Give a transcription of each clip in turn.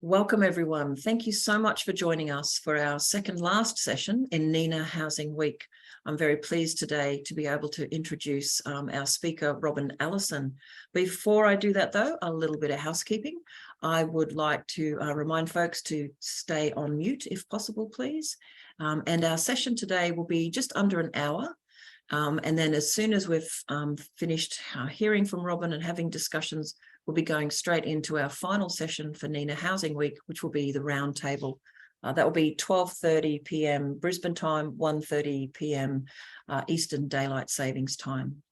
Welcome everyone. Thank you so much for joining us for our second last session in NENA Housing Week. I'm very pleased today to be able to introduce our speaker, Robin Allison. Before I do that though, a little bit of housekeeping. I would like to remind folks to stay on mute if possible, please. And our session today will be just under an hour. And then as soon as we've finished hearing from Robin and having discussions, we'll be going straight into our final session for NENA Housing Week, which will be the Roundtable. That will be 12:30 p.m. Brisbane time, 1:30 p.m. Eastern Daylight Savings Time.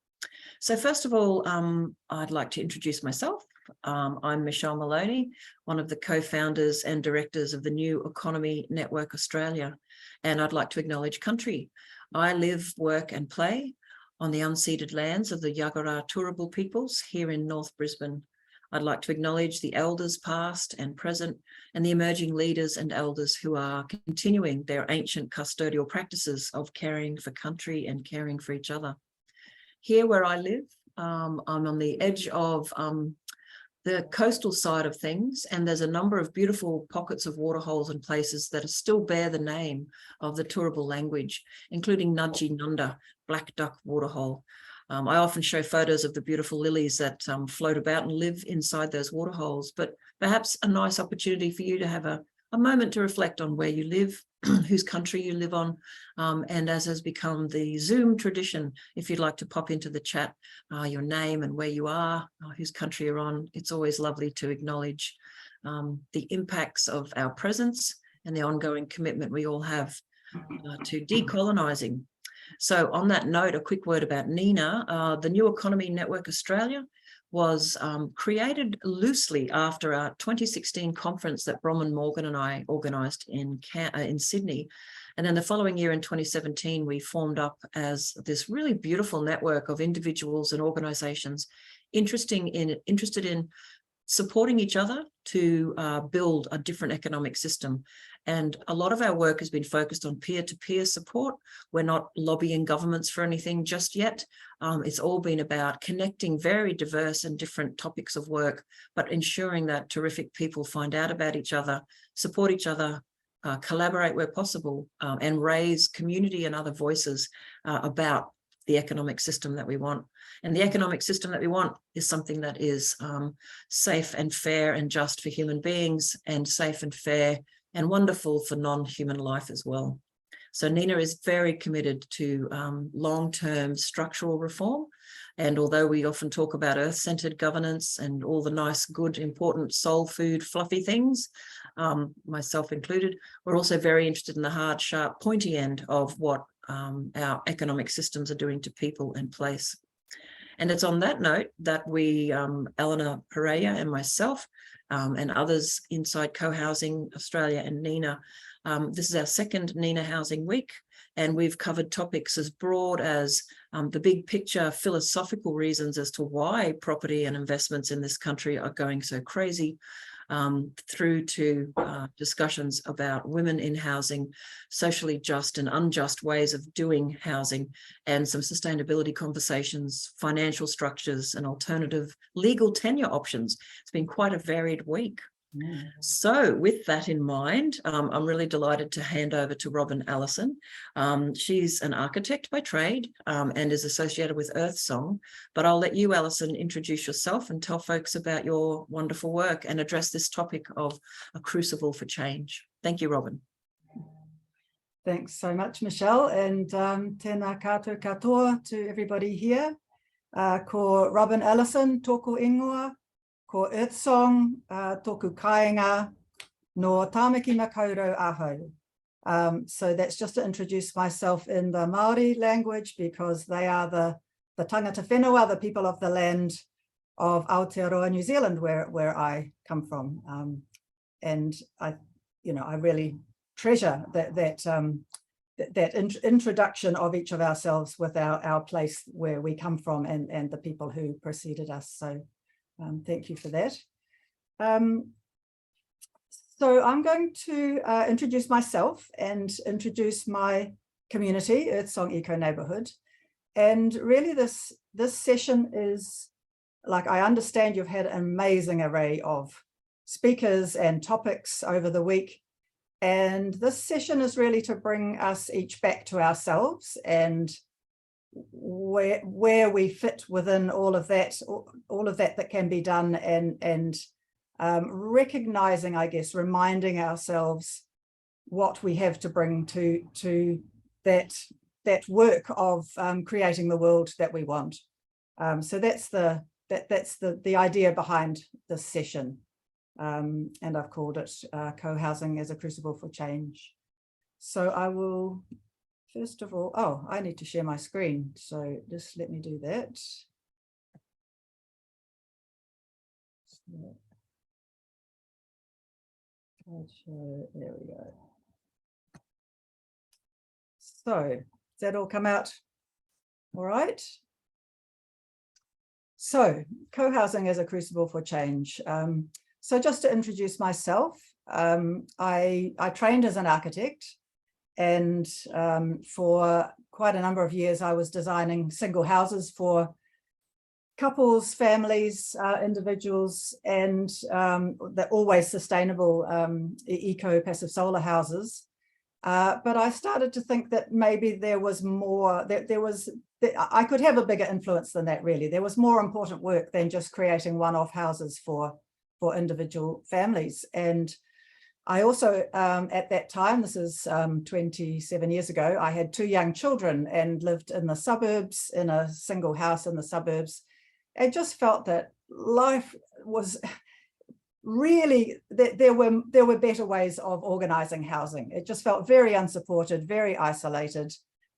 So first of all, I'd like to introduce myself. I'm Michelle Maloney, one of the co-founders and directors of the New Economy Network Australia, and I'd like to acknowledge country. I live, work and play on the unceded lands of the Yagara Turrbal peoples here in North Brisbane. I'd like to acknowledge the elders past and present and the emerging leaders and elders who are continuing their ancient custodial practices of caring for country and caring for each other. Here where I live, I'm on the edge of the coastal side of things, and there's a number of beautiful pockets of waterholes and places that still bear the name of the Turrbal language, including Nudgee Nunda, Black Duck Waterhole. I often show photos of the beautiful lilies that float about and live inside those waterholes, but perhaps a nice opportunity for you to have a moment to reflect on where you live, whose country you live on, and as has become the Zoom tradition, if you'd like to pop into the chat your name and where you are, whose country you're on. It's always lovely to acknowledge the impacts of our presence and the ongoing commitment we all have to decolonising. So on that note, a quick word about NENA. The New Economy Network Australia was created loosely after our 2016 conference that Bronwyn Morgan and I organised in Sydney. And then the following year in 2017, we formed up as this really beautiful network of individuals and organisations interested in supporting each other to build a different economic system. And a lot of our work has been focused on peer-to-peer support. We're not lobbying governments for anything just yet. It's all been about connecting very diverse and different topics of work, but ensuring that terrific people find out about each other, support each other, collaborate where possible, and raise community and other voices about the economic system that we want. And the economic system that we want is something that is safe and fair and just for human beings, and safe and fair and wonderful for non-human life as well. So NENA is very committed to long-term structural reform. And although we often talk about earth-centered governance and all the nice, good, important soul food, fluffy things, myself included, we're also very interested in the hard, sharp, pointy end of what our economic systems are doing to people and place. And it's on that note that we, Eleanor Pereira and myself, and others inside Co-Housing Australia and NENA, this is our second NENA Housing Week, and we've covered topics as broad as the big picture philosophical reasons as to why property and investments in this country are going so crazy, through to discussions about women in housing, socially just and unjust ways of doing housing, and some sustainability conversations, financial structures, and alternative legal tenure options. It's been quite a varied week. So with that in mind, I'm really delighted to hand over to Robin Allison. She's an architect by trade and is associated with Earthsong, but I'll let you, Allison, introduce yourself and tell folks about your wonderful work and address this topic of a crucible for change. Thank you, Robin. Thanks so much, Michelle, and tēnā koutou katoa to everybody here. Ko Robin Allison, tōku ingoa. Ko Earthsong, tōku kāinga, no tāmaki makaurau ahau. So that's just to introduce myself in the Māori language, because they are the tangata whenua, the people of the land of Aotearoa, New Zealand, where I come from. And I really treasure that introduction of each of ourselves with our place where we come from and the people who preceded us. So thank you for that. So I'm going to introduce myself and introduce my community, Earthsong Eco Neighbourhood. And really this session is, like, I understand you've had an amazing array of speakers and topics over the week. And this session is really to bring us each back to ourselves and where we fit within all of that that can be done, and recognizing, I guess, reminding ourselves what we have to bring to that work of creating the world that we want. So that's the idea behind this session, and I've called it Co-Housing as a Crucible for Change. So I will first of all, oh, I need to share my screen, so just let me do that. There we go. So does that all come out all right? So co-housing as a crucible for change. So just to introduce myself, I trained as an architect, and for quite a number of years I was designing single houses for couples, families, individuals, and they're always sustainable eco-passive solar houses. But I started to think that maybe there was more, I could have a bigger influence than that, really. There was more important work than just creating one-off houses for individual families. And I also, at that time, this is 27 years ago, I had 2 young children and lived in the suburbs, in a single house in the suburbs. I just felt that life was really, there were better ways of organizing housing. It just felt very unsupported, very isolated.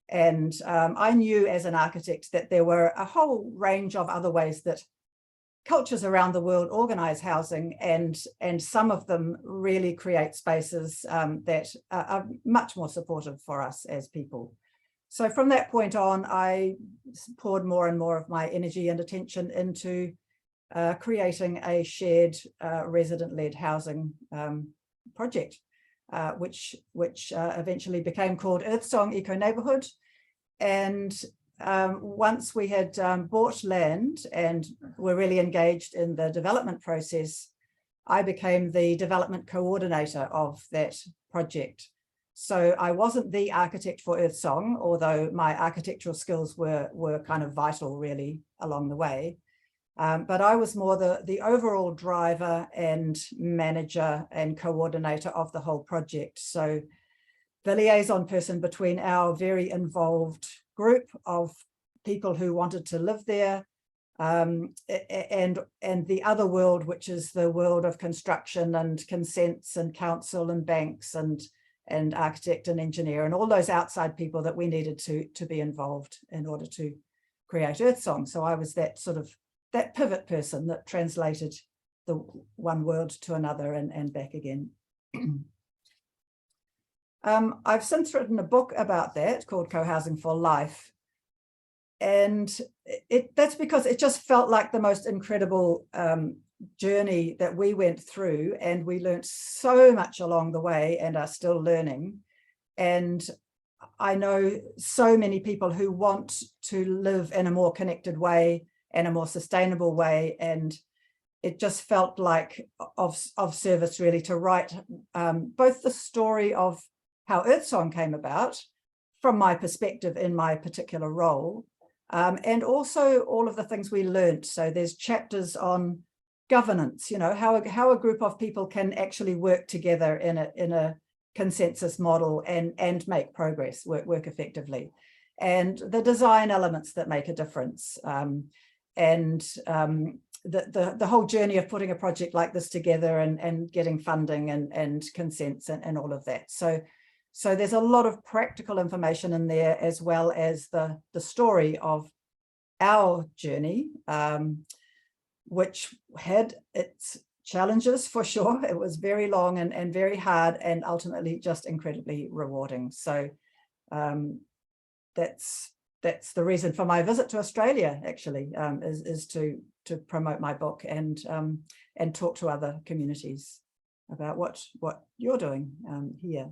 And I knew as an architect that there were a whole range of other ways that cultures around the world organize housing, and some of them really create spaces that are much more supportive for us as people. So from that point on, I poured more and more of my energy and attention into creating a shared resident-led housing project, which eventually became called Earthsong Eco Neighbourhood. And once we had bought land and were really engaged in the development process, I became the development coordinator of that project. So I wasn't the architect for Earthsong, although my architectural skills were kind of vital really along the way. But I was more the overall driver and manager and coordinator of the whole project. So the liaison person between our very involved group of people who wanted to live there and the other world, which is the world of construction and consents and council and banks and architect and engineer and all those outside people that we needed to be involved in order to create Earthsong. So I was that sort of that pivot person that translated the one world to another and back again. I've since written a book about that called Co-Housing for Life. And that's because it just felt like the most incredible journey that we went through, and we learned so much along the way and are still learning. And I know so many people who want to live in a more connected way and a more sustainable way, and it just felt like of service really to write both the story of how Earthsong came about from my perspective in my particular role, and also all of the things we learned. So there's chapters on governance, you know, how a group of people can actually work together in a consensus model and make progress, work effectively, and the design elements that make a difference, and the whole journey of putting a project like this together and getting funding and consents and all of that. So there's a lot of practical information in there, as well as the story of our journey, which had its challenges for sure. It was very long and very hard, and ultimately just incredibly rewarding. So that's the reason for my visit to Australia, actually, is to promote my book and talk to other communities about what you're doing here.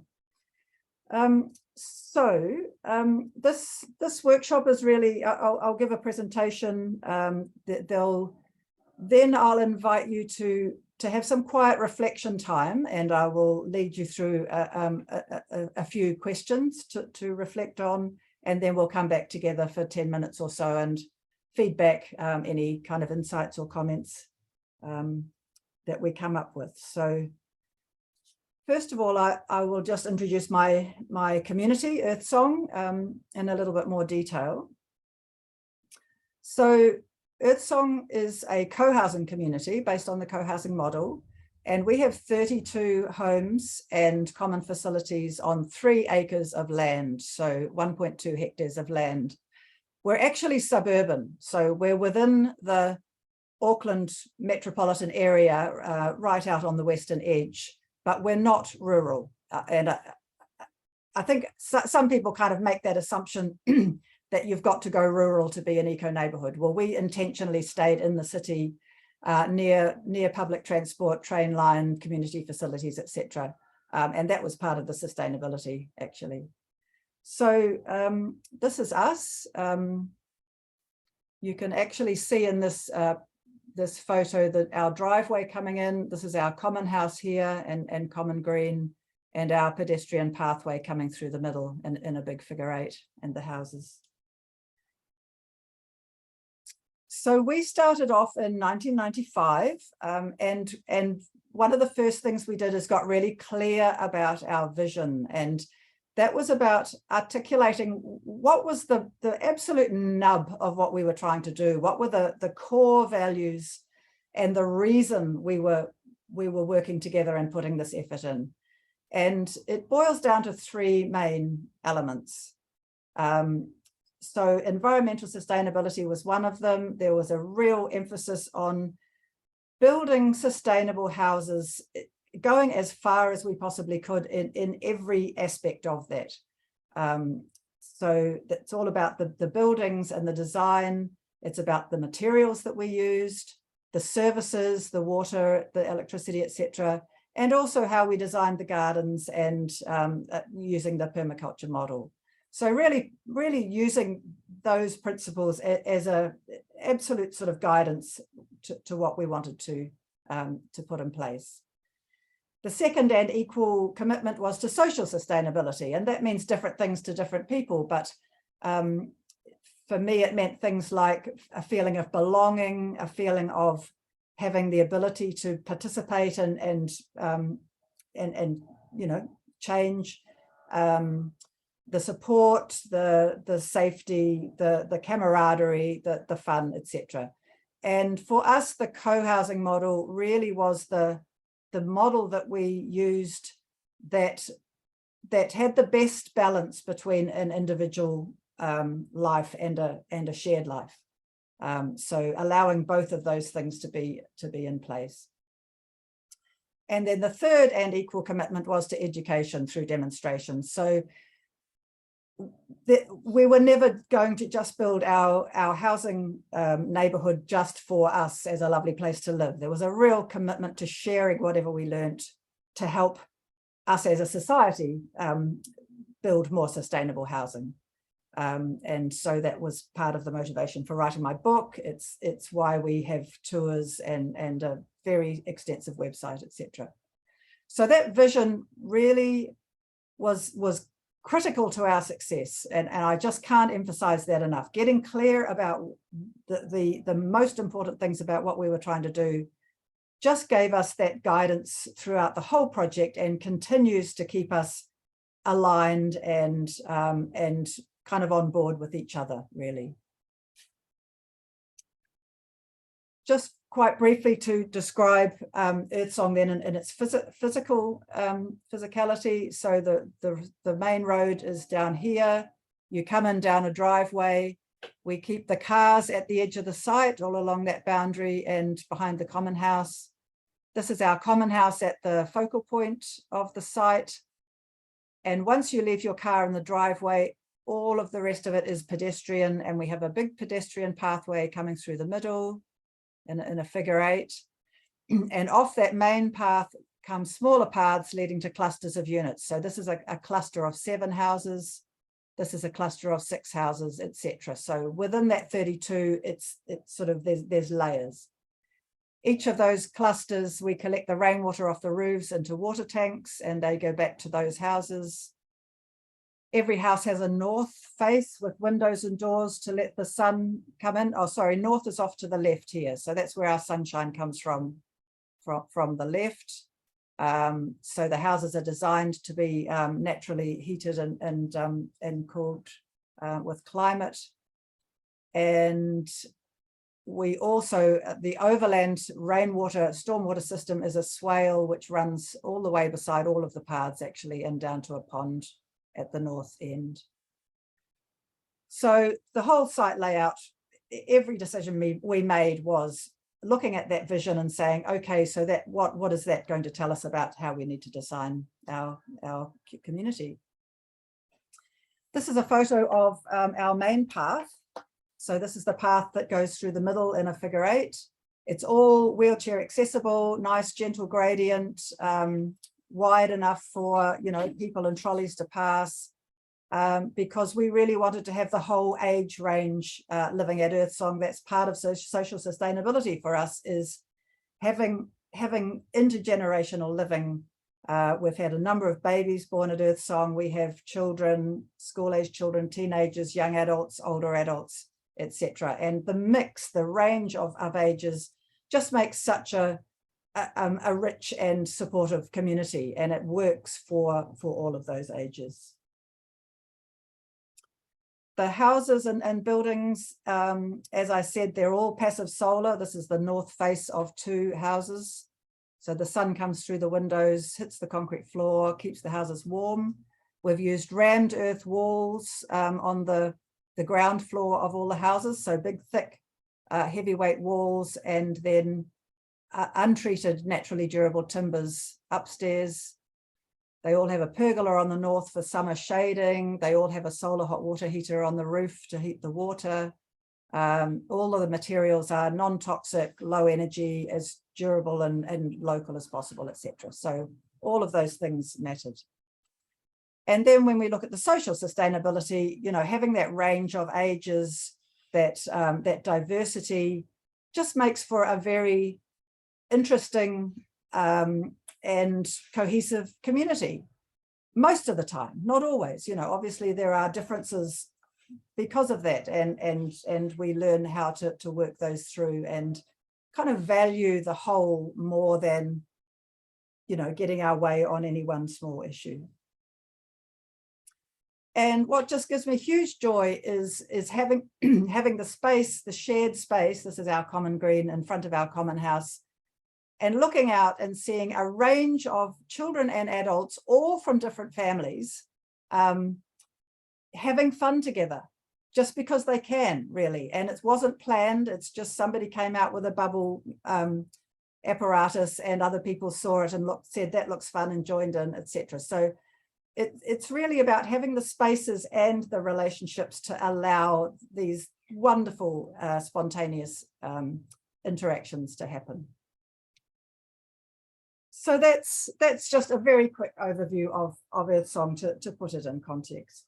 This workshop is really, I'll give a presentation, then I'll invite you to to have some quiet reflection time, and I will lead you through a few questions to reflect on, and then we'll come back together for 10 minutes or so and feedback any kind of insights or comments that we come up with. So first of all, I will just introduce my community, Earth Song, in a little bit more detail. So Earth Song is a co-housing community based on the co-housing model, and we have 32 homes and common facilities on 3 acres of land, so 1.2 hectares of land. We're actually suburban, so we're within the Auckland metropolitan area, right out on the western edge, but we're not rural. And I think some people kind of make that assumption that you've got to go rural to be an eco neighborhood. Well, we intentionally stayed in the city, near public transport, train line, community facilities, etc. And that was part of the sustainability, actually. So this is us. You can actually see in this this photo that our driveway coming in, this is our common house here and common green, and our pedestrian pathway coming through the middle in a big figure 8, and the houses. So we started off in 1995, and one of the first things we did is got really clear about our vision, and that was about articulating what was the absolute nub of what we were trying to do, what were the core values and the reason we were working together and putting this effort in. And it boils down to 3 main elements. So environmental sustainability was one of them. There was a real emphasis on building sustainable houses, going as far as we possibly could in every aspect of that. So that's all about the buildings and the design. It's about the materials that we used, the services, the water, the electricity, etc., and also how we designed the gardens and using the permaculture model. So really using those principles as a absolute sort of guidance to what we wanted to put in place. The second and equal commitment was to social sustainability, and that means different things to different people. But for me, it meant things like a feeling of belonging, a feeling of having the ability to participate and you know, change. The support, the safety, the camaraderie, the fun, etc. And for us, the co-housing model really was the model that we used that had the best balance between an individual life and a shared life. So allowing both of those things to be in place. And then the third and equal commitment was to education through demonstrations. So we were never going to just build our housing neighborhood just for us as a lovely place to live. There was a real commitment to sharing whatever we learned to help us as a society build more sustainable housing. And so that was part of the motivation for writing my book. It's why we have tours and a very extensive website, etc. So that vision really was critical to our success, and I just can't emphasize that enough. Getting clear about the most important things about what we were trying to do just gave us that guidance throughout the whole project and continues to keep us aligned and kind of on board with each other, really. Just quite briefly to describe Earth Song then in its physical physicality. So the main road is down here. You come in down a driveway. We keep the cars at the edge of the site all along that boundary and behind the common house. This is our common house at the focal point of the site. And once you leave your car in the driveway, all of the rest of it is pedestrian, and we have a big pedestrian pathway coming through the middle in a figure 8. And off that main path come smaller paths leading to clusters of units. So this is a cluster of 7 houses. This is a cluster of 6 houses, etc. So within that 32, it's sort of there's layers. Each of those clusters, we collect the rainwater off the roofs into water tanks, and they go back to those houses. Every house has a north face with windows and doors to let the sun come in. Oh, sorry, north is off to the left here. So that's where our sunshine comes from the left. So the houses are designed to be naturally heated and cooled with climate. And we also, the overland rainwater stormwater system is a swale which runs all the way beside all of the paths actually, and down to a pond at the north end. So the whole site layout, every decision we made was looking at that vision and saying, okay, so that what is that going to tell us about how we need to design our community? This is a photo of our main path. So this is the path that goes through the middle in a figure 8. It's all wheelchair accessible, nice gentle gradient, wide enough for, you know, people and trolleys to pass, because we really wanted to have the whole age range living at Earthsong. That's part of social sustainability for us, is having intergenerational living. We've had a number of babies born at Earthsong. We have children, school-age children, teenagers, young adults, older adults, etc. And the mix, the range of ages just makes such a rich and supportive community, and it works for all of those ages. The houses and buildings, as I said, they're all passive solar. This is the north face of 2 houses. So the sun comes through the windows, hits the concrete floor, keeps the houses warm. We've used rammed earth walls on the ground floor of all the houses. So big, thick, heavyweight walls, and then untreated, naturally durable timbers upstairs. They all have a pergola on the north for summer shading. They all have a solar hot water heater on the roof to heat the water. All of the materials are non-toxic, low energy, as durable and local as possible, etc. So all of those things mattered. And then when we look at the social sustainability, you know, having that range of ages, that diversity just makes for a very interesting and cohesive community most of the time, not always. You know, obviously there are differences because of that, and we learn how to work those through and kind of value the whole more than, you know, getting our way on any one small issue. And what just gives me huge joy is having having the space, the shared space. This is our common green in front of our common house, and looking out and seeing a range of children and adults, all from different families, having fun together, just because they can, really. And it wasn't planned. It's just somebody came out with a bubble apparatus, and other people saw it and said, that looks fun, and joined in, etc. So it's really about having the spaces and the relationships to allow these wonderful spontaneous interactions to happen. So that's just a very quick overview of Earthsong to put it in context.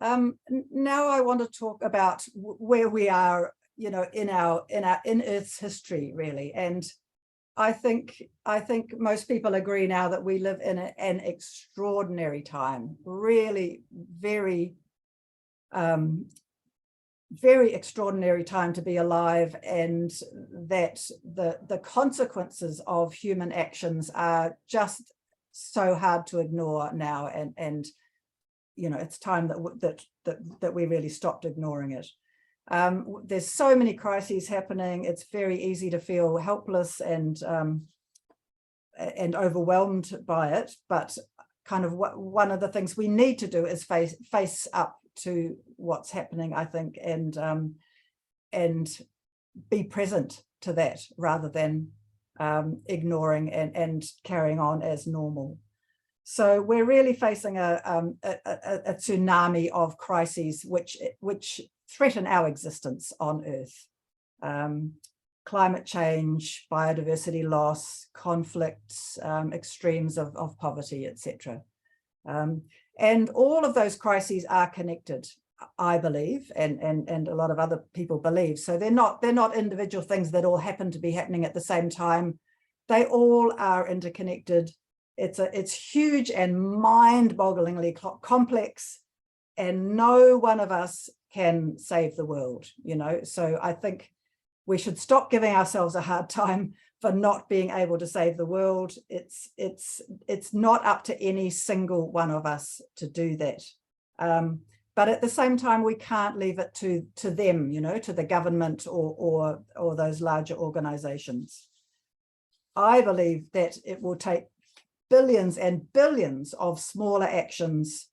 Now I want to talk about where we are, you know, in Earth's history, really. And I think most people agree now that we live in an extraordinary time, really very extraordinary time to be alive, and that the consequences of human actions are just so hard to ignore now, and you know, it's time that we really stopped ignoring it. There's so many crises happening. It's very easy to feel helpless and overwhelmed by it, but kind of one of the things we need to do is face up to what's happening, I think, and be present to that rather than ignoring and carrying on as normal. So we're really facing a tsunami of crises which threaten our existence on Earth. Climate change, biodiversity loss, conflicts, extremes of poverty, etc. And all of those crises are connected. I believe, and a lot of other people believe. So they're not individual things that all happen to be happening at the same time. They all are interconnected. It's huge and mind-bogglingly complex, and no one of us can save the world, you know. So I think we should stop giving ourselves a hard time for not being able to save the world. It's not up to any single one of us to do that. But at the same time, we can't leave it to them, you know, to the government or those larger organizations. I believe that it will take billions and billions of smaller actions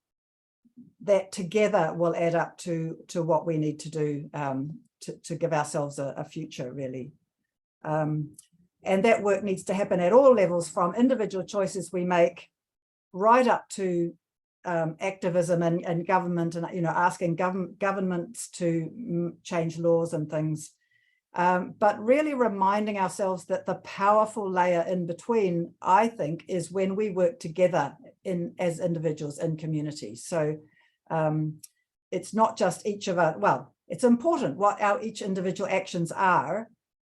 that together will add up to what we need to do to give ourselves a future, really. And that work needs to happen at all levels, from individual choices we make right up to activism and government, and, you know, asking governments to change laws and things. But really reminding ourselves that the powerful layer in between, I think, is when we work together as individuals in communities. So it's not just each of us, well, it's important what our each individual actions are,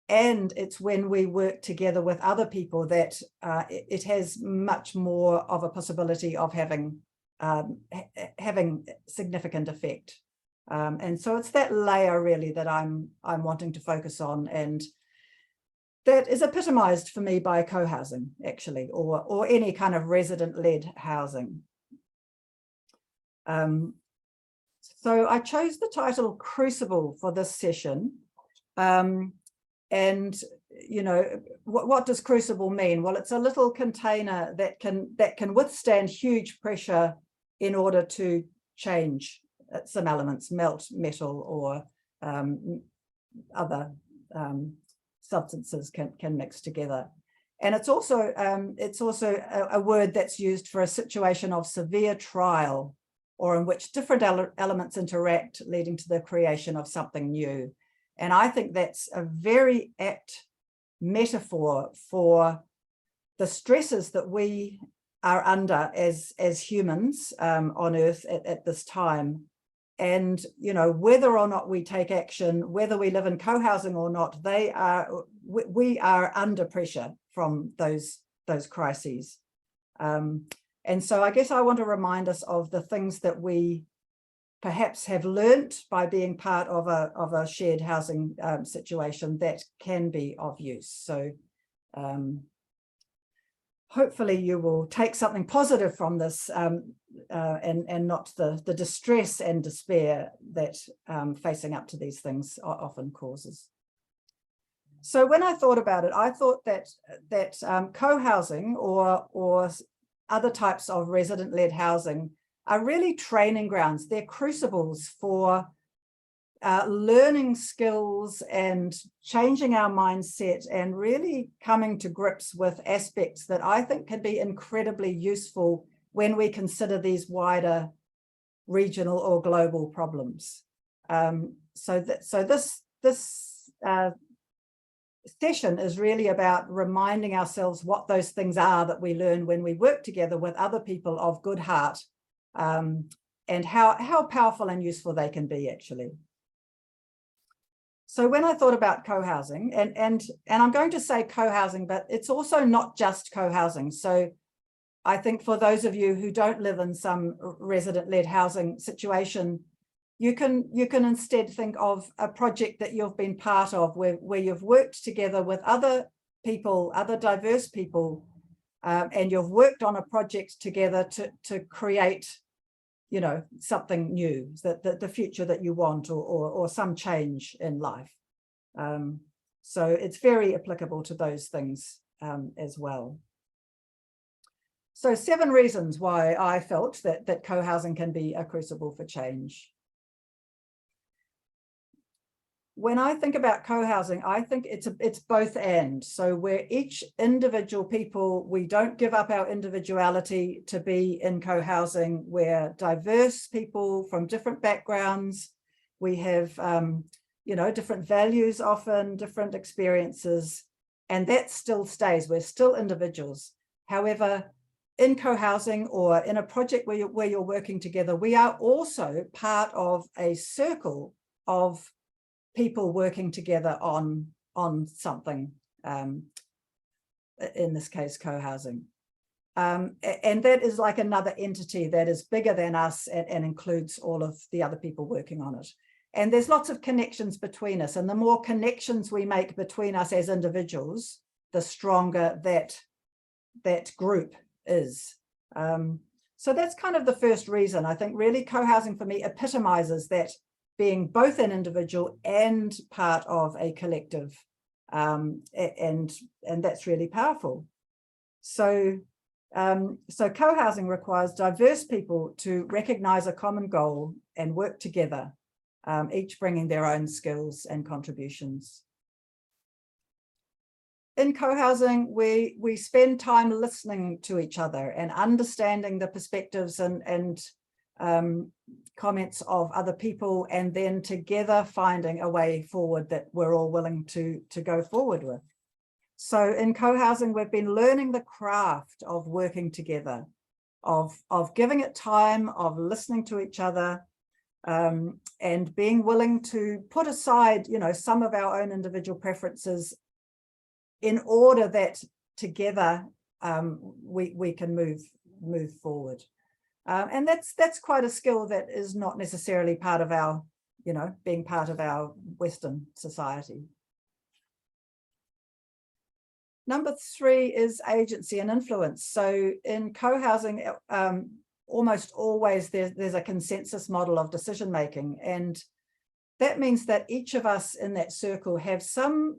and it's when we work together with other people that it has much more of a possibility of having significant effect. And so it's that layer really that I'm wanting to focus on, and that is epitomized for me by co-housing, actually, or any kind of resident-led housing. So I chose the title Crucible for this session. And, you know, what does crucible mean? Well, it's a little container that can withstand huge pressure in order to change some elements, melt metal, or other substances can mix together. And it's also a word that's used for a situation of severe trial, or in which different elements interact, leading to the creation of something new. And I think that's a very apt metaphor for the stresses that we are under as humans on Earth at this time. And, you know, whether or not we take action, whether we live in co-housing or not, we are under pressure from those crises. And so I guess I want to remind us of the things that we perhaps have learnt by being part of a shared housing situation that can be of use. So hopefully you will take something positive from this, and not the distress and despair that facing up to these things often causes. So when I thought about it, I thought that co-housing or other types of resident-led housing are really training grounds. They're crucibles for learning skills and changing our mindset, and really coming to grips with aspects that I think can be incredibly useful when we consider these wider regional or global problems. So this session is really about reminding ourselves what those things are that we learn when we work together with other people of good heart, and how powerful and useful they can be, actually. So when I thought about co-housing, and I'm going to say co-housing, but it's also not just co-housing. So I think for those of you who don't live in some resident-led housing situation, you can instead think of a project that you've been part of, where you've worked together with other people, other diverse people, and you've worked on a project together to create, you know, something new, that the future that you want, or some change in life. So it's very applicable to those things as well. So 7 reasons why I felt that co-housing can be a crucible for change. When I think about co-housing, I think it's both and. So we're each individual people, we don't give up our individuality to be in co-housing. We're diverse people from different backgrounds. We have, you know, different values, often different experiences, and that still stays. We're still individuals. However, in co-housing or in a project where you're working together, we are also part of a circle of people working together on something, in this case, co-housing. And that is like another entity that is bigger than us and includes all of the other people working on it. And there's lots of connections between us. And the more connections we make between us as individuals, the stronger that group is. So that's kind of the first reason. I think really co-housing for me epitomizes that, being both an individual and part of a collective. And that's really powerful. So co-housing requires diverse people to recognize a common goal and work together, each bringing their own skills and contributions. In co-housing, we spend time listening to each other and understanding the perspectives and comments of other people, and then together finding a way forward that we're all willing to go forward with. So in co-housing, we've been learning the craft of working together, of giving it time, of listening to each other, and being willing to put aside, some of our own individual preferences in order that together we can move forward. And that's quite a skill that is not necessarily part of our, being part of our Western society. Number 3 is agency and influence. So in co-housing, almost always there's a consensus model of decision making, and that means that each of us in that circle have some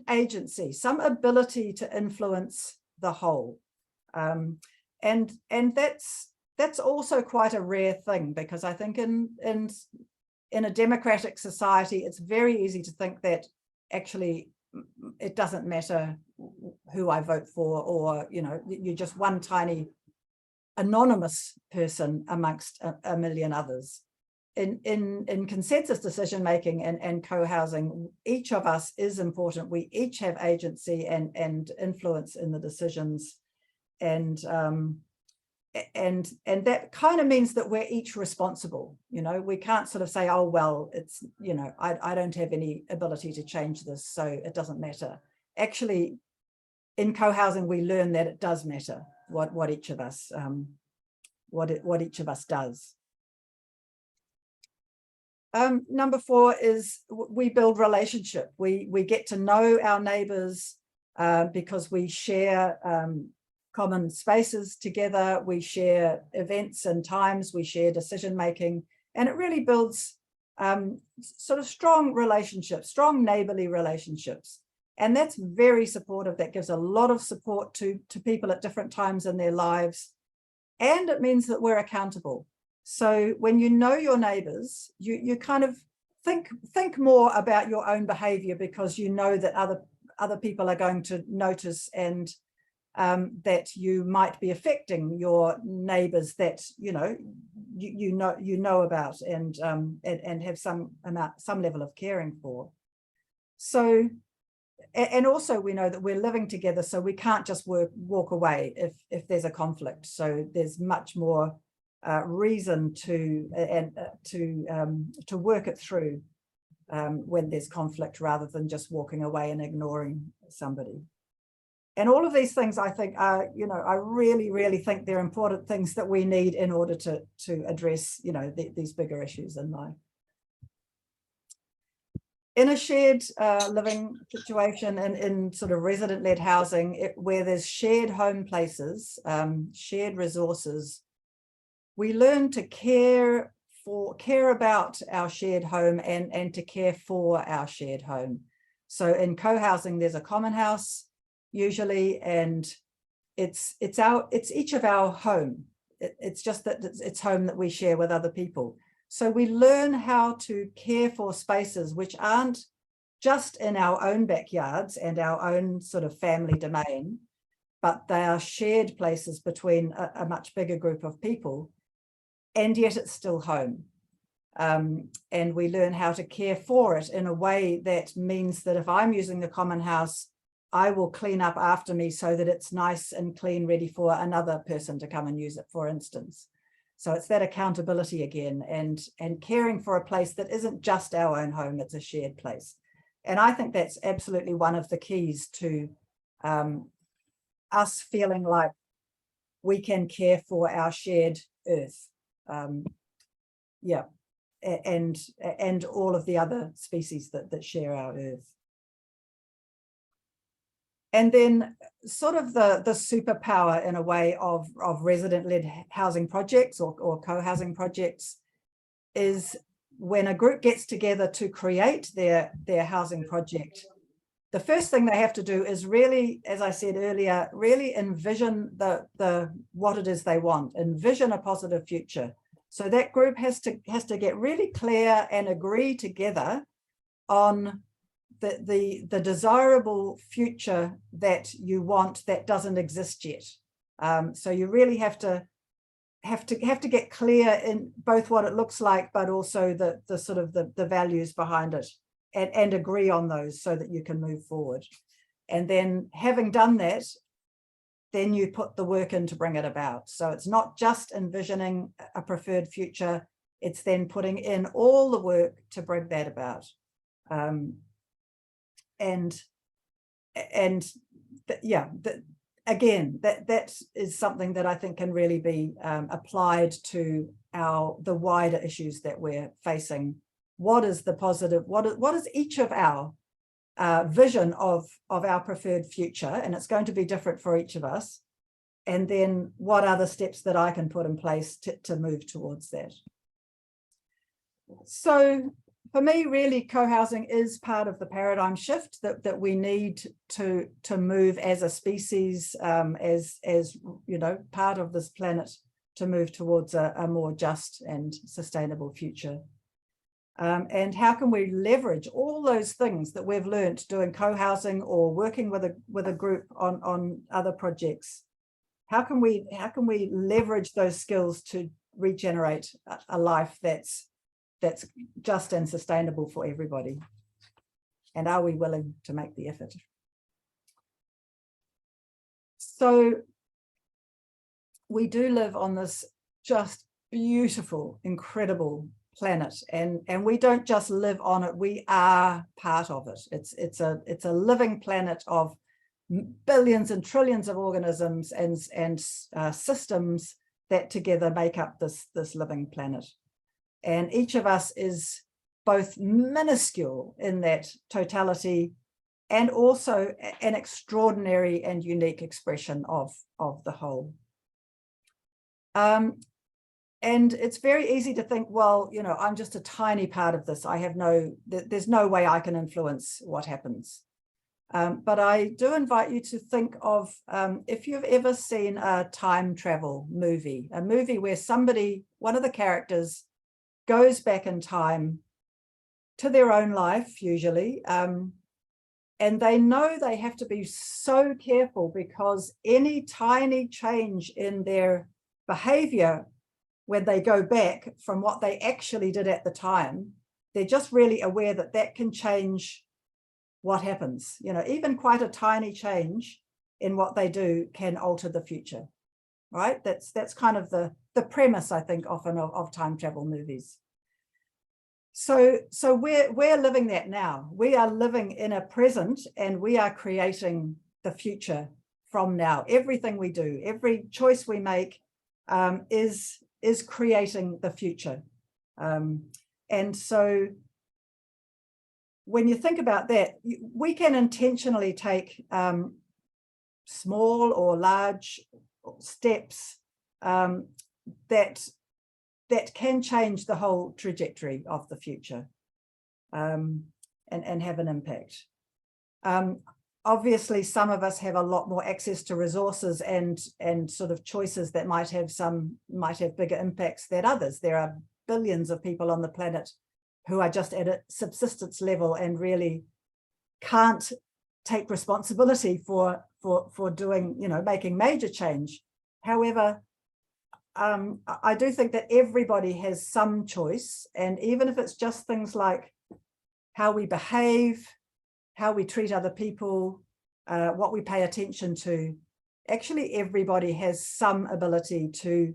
agency, some ability to influence the whole, and that's also quite a rare thing, because I think in a democratic society, it's very easy to think that actually it doesn't matter who I vote for, or you're just one tiny anonymous person amongst a million others. In consensus decision making and co-housing, each of us is important. We each have agency and influence in the decisions, and that kind of means that we're each responsible. We can't sort of say, oh well, it's I don't have any ability to change this, so it doesn't matter. Actually, in co-housing, we learn that it does matter what each of us does. Number 4 is we build relationship. We get to know our neighbors because we share common spaces together, we share events and times, we share decision making, and it really builds sort of strong relationships, strong neighborly relationships. And that's very supportive. That gives a lot of support to people at different times in their lives. And it means that we're accountable. So when you know your neighbors, you kind of think more about your own behavior, because you know that other people are going to notice, and that you might be affecting your neighbors that you know about and have some level of caring for. So, and also we know that we're living together, so we can't just walk away if there's a conflict. So there's much more reason to work it through when there's conflict, rather than just walking away and ignoring somebody. And all of these things, I think, are, I really, really think they're important things that we need in order to address, these bigger issues in life. In a shared living situation, in sort of resident-led housing, where there's shared home places, shared resources, we learn to care about our shared home and to care for our shared home. So in co-housing, there's a common house usually, and it's each of our home. It's just that it's home that we share with other people. So we learn how to care for spaces which aren't just in our own backyards and our own sort of family domain, but they are shared places between a much bigger group of people, and yet it's still home. And we learn how to care for it in a way that means that if I'm using the common house, I will clean up after me so that it's nice and clean, ready for another person to come and use it, for instance. So it's that accountability again, and caring for a place that isn't just our own home, it's a shared place. And I think that's absolutely one of the keys to us feeling like we can care for our shared earth. Yeah, and all of the other species that share our earth. And then sort of the superpower in a way of resident-led housing projects or co-housing projects is when a group gets together to create their housing project, the first thing they have to do is really, as I said earlier, really envision what it is they want, envision a positive future. So that group has to get really clear and agree together on the desirable future that you want that doesn't exist yet. So you really have to get clear in both what it looks like, but also the sort of the values behind it, and agree on those so that you can move forward. And then having done that, then you put the work in to bring it about. So it's not just envisioning a preferred future, it's then putting in all the work to bring that about. Again, that is something that I think can really be applied to the wider issues that we're facing. What is the positive? What is each of our vision of our preferred future? And it's going to be different for each of us. And then what are the steps that I can put in place to move towards that? So for me, really, co-housing is part of the paradigm shift that we need to move as a species, as you know, part of this planet, to move towards a more just and sustainable future. And how can we leverage all those things that we've learned doing co-housing or working with a group on other projects? How can we leverage those skills to regenerate a life that's just and sustainable for everybody? And are we willing to make the effort? So we do live on this just beautiful, incredible planet, and we don't just live on it, we are part of it. It's a living planet of billions and trillions of organisms and systems that together make up this living planet. And each of us is both minuscule in that totality and also an extraordinary and unique expression of the whole. And it's very easy to think, well, you know, I'm just a tiny part of this. There's no way I can influence what happens. But I do invite you to think of, if you've ever seen a time travel movie, a movie where one of the characters goes back in time to their own life, usually, and they know they have to be so careful because any tiny change in their behavior when they go back from what they actually did at the time, they're just really aware that that can change what happens. You know, even quite a tiny change in what they do can alter the future, right? That's kind of the premise, I think, often of time travel movies. So we're living that now. We are living in a present, and we are creating the future from now. Everything we do, every choice we make is creating the future. And so when you think about that, we can intentionally take small or large steps that can change the whole trajectory of the future, and have an impact. Obviously, some of us have a lot more access to resources and sort of choices that might have bigger impacts than others. There are billions of people on the planet who are just at a subsistence level and really can't take responsibility for doing, you know, making major change. However, I do think that everybody has some choice, and even if it's just things like how we behave, how we treat other people, what we pay attention to, actually everybody has some ability to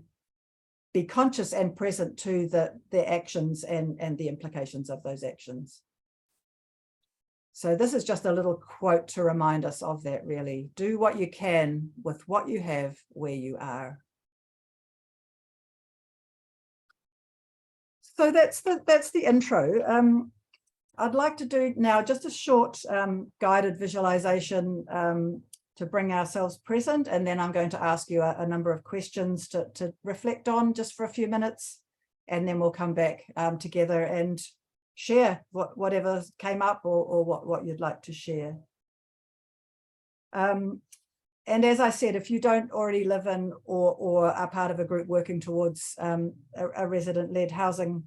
be conscious and present to their actions and the implications of those actions. So this is just a little quote to remind us of that, really. Do what you can with what you have where you are. So that's the intro. I'd like to do now just a short guided visualization to bring ourselves present, and then I'm going to ask you a number of questions to reflect on just for a few minutes, and then we'll come back together and share whatever came up or what you'd like to share. And as I said, if you don't already live in or are part of a group working towards a resident-led housing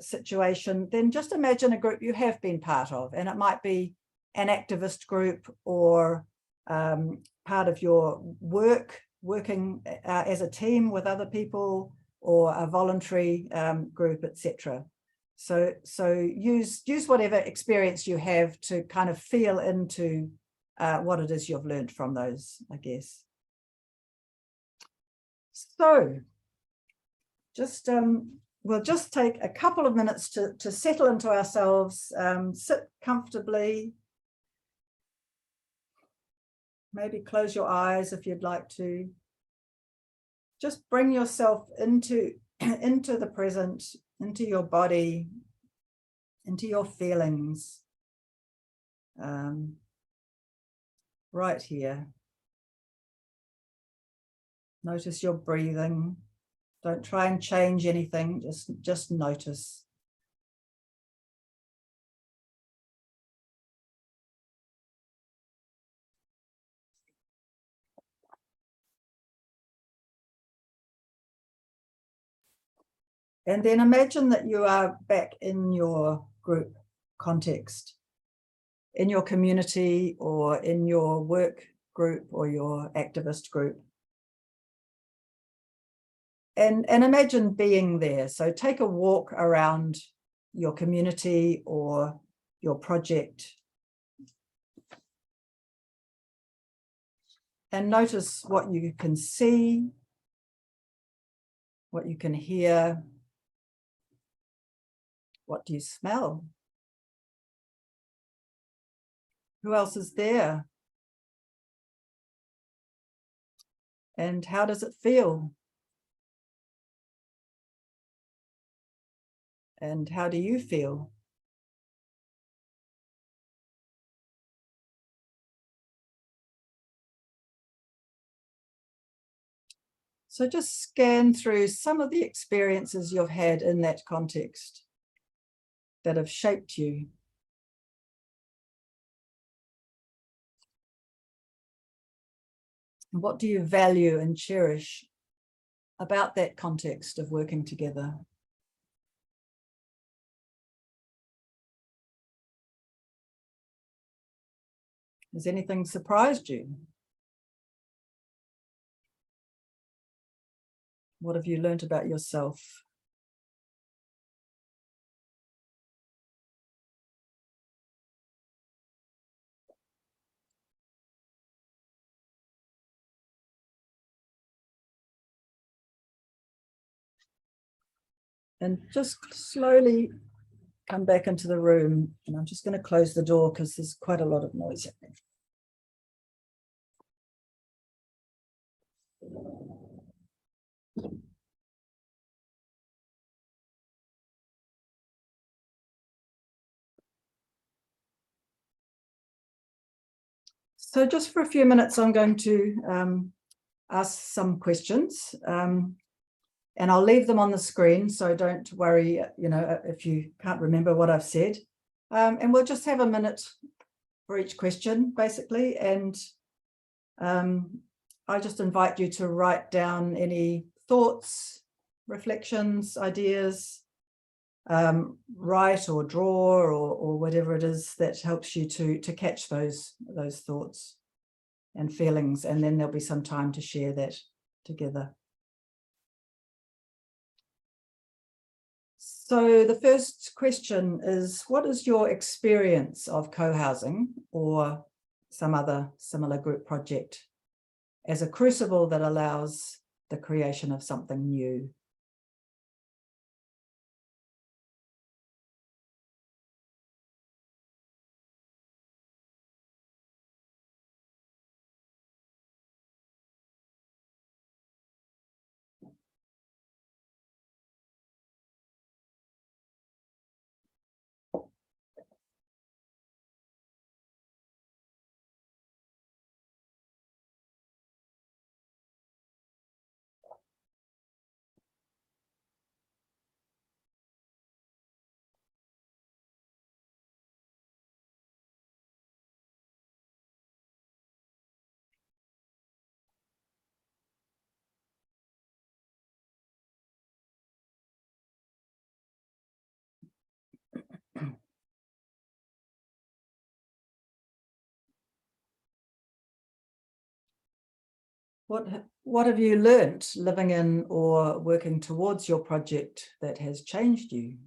situation, then just imagine a group you have been part of, and it might be an activist group or part of your working as a team with other people, or a voluntary group, etc. So use whatever experience you have to kind of feel into what it is you've learned from those, I guess. So just we'll just take a couple of minutes to settle into ourselves, sit comfortably. Maybe close your eyes if you'd like to. Just bring yourself into the present, into your body, into your feelings. Right here. Notice your breathing. Don't try and change anything, just notice. And then imagine that you are back in your group context, in your community or in your work group or your activist group. And imagine being there. So take a walk around your community or your project. And notice what you can see, what you can hear. What do you smell? Who else is there? And how does it feel? And how do you feel? So just scan through some of the experiences you've had in that context that have shaped you. What do you value and cherish about that context of working together? Has anything surprised you? What have you learned about yourself? And just slowly come back into the room. And I'm just going to close the door because there's quite a lot of noise happening. So just for a few minutes, I'm going to ask some questions. And I'll leave them on the screen, so don't worry, if you can't remember what I've said. And we'll just have a minute for each question, basically. And I just invite you to write down any thoughts, reflections, ideas, write or draw or whatever it is that helps you to catch those thoughts and feelings. And then there'll be some time to share that together. So the first question is, what is your experience of co-housing or some other similar group project as a crucible that allows the creation of something new. What have you learnt living in or working towards your project that has changed you?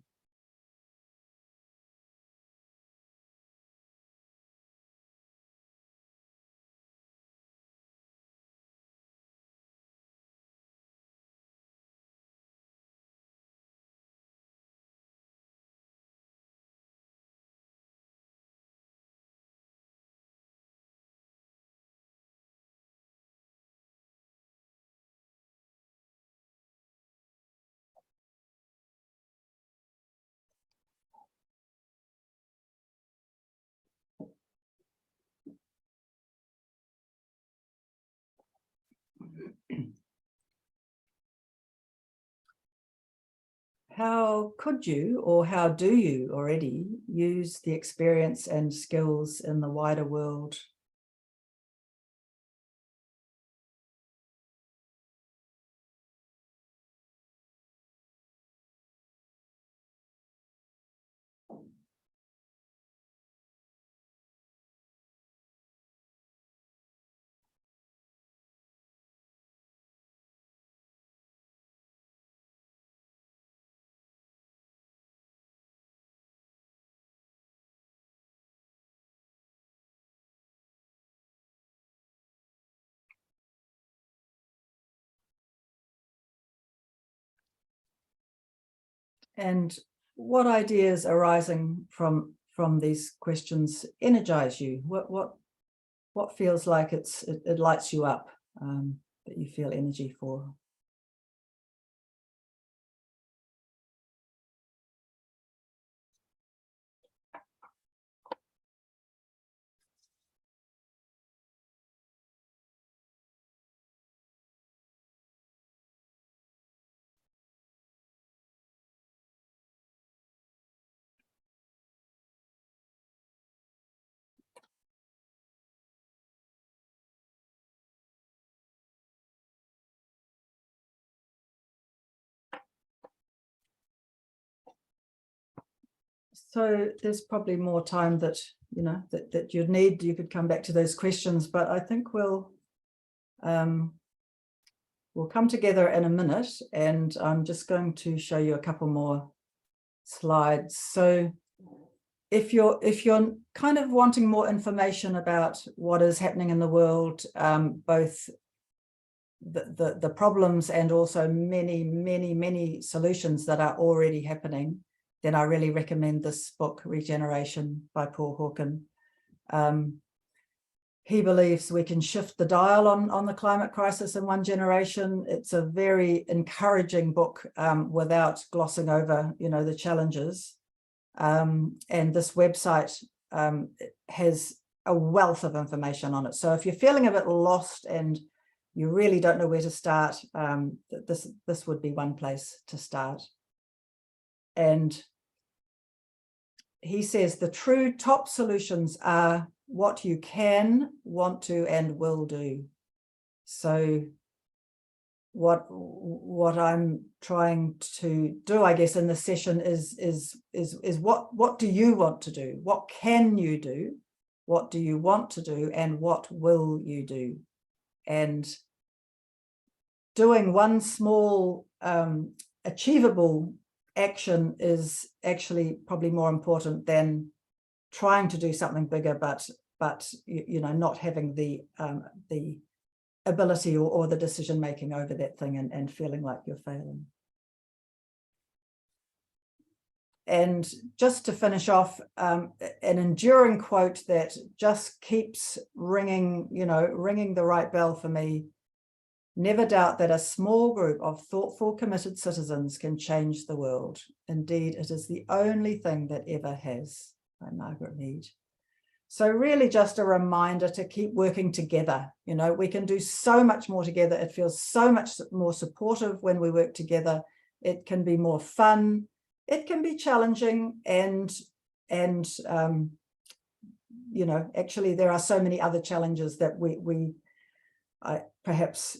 How could you, or how do you already, use the experience and skills in the wider world? And what ideas arising from these questions energize you? What feels like it lights you up, that you feel energy for? So there's probably more time that, you know, that you'd need. You could come back to those questions, but I think we'll come together in a minute, and I'm just going to show you a couple more slides. So if you're kind of wanting more information about what is happening in the world, both the problems and also many solutions that are already happening, then I really recommend this book, Regeneration by Paul Hawken. He believes we can shift the dial on the climate crisis in one generation. It's a very encouraging book, without glossing over, you know, the challenges. And this website has a wealth of information on it. So if you're feeling a bit lost and you really don't know where to start, this would be one place to start. And he says the true top solutions are what you can, want to, and will do. So what I'm trying to do, I guess, in this session is what do you want to do? What can you do? What do you want to do? And what will you do? And doing one small achievable action is actually probably more important than trying to do something bigger, but but not having the ability or the decision making over that thing, and feeling like you're failing. And just to finish off, an enduring quote that just keeps ringing the right bell for me: "Never doubt that a small group of thoughtful, committed citizens can change the world. Indeed, it is the only thing that ever has," by Margaret Mead. So really just a reminder to keep working together. We can do so much more together. It feels so much more supportive when we work together. It can be more fun. It can be challenging, and actually there are so many other challenges that we perhaps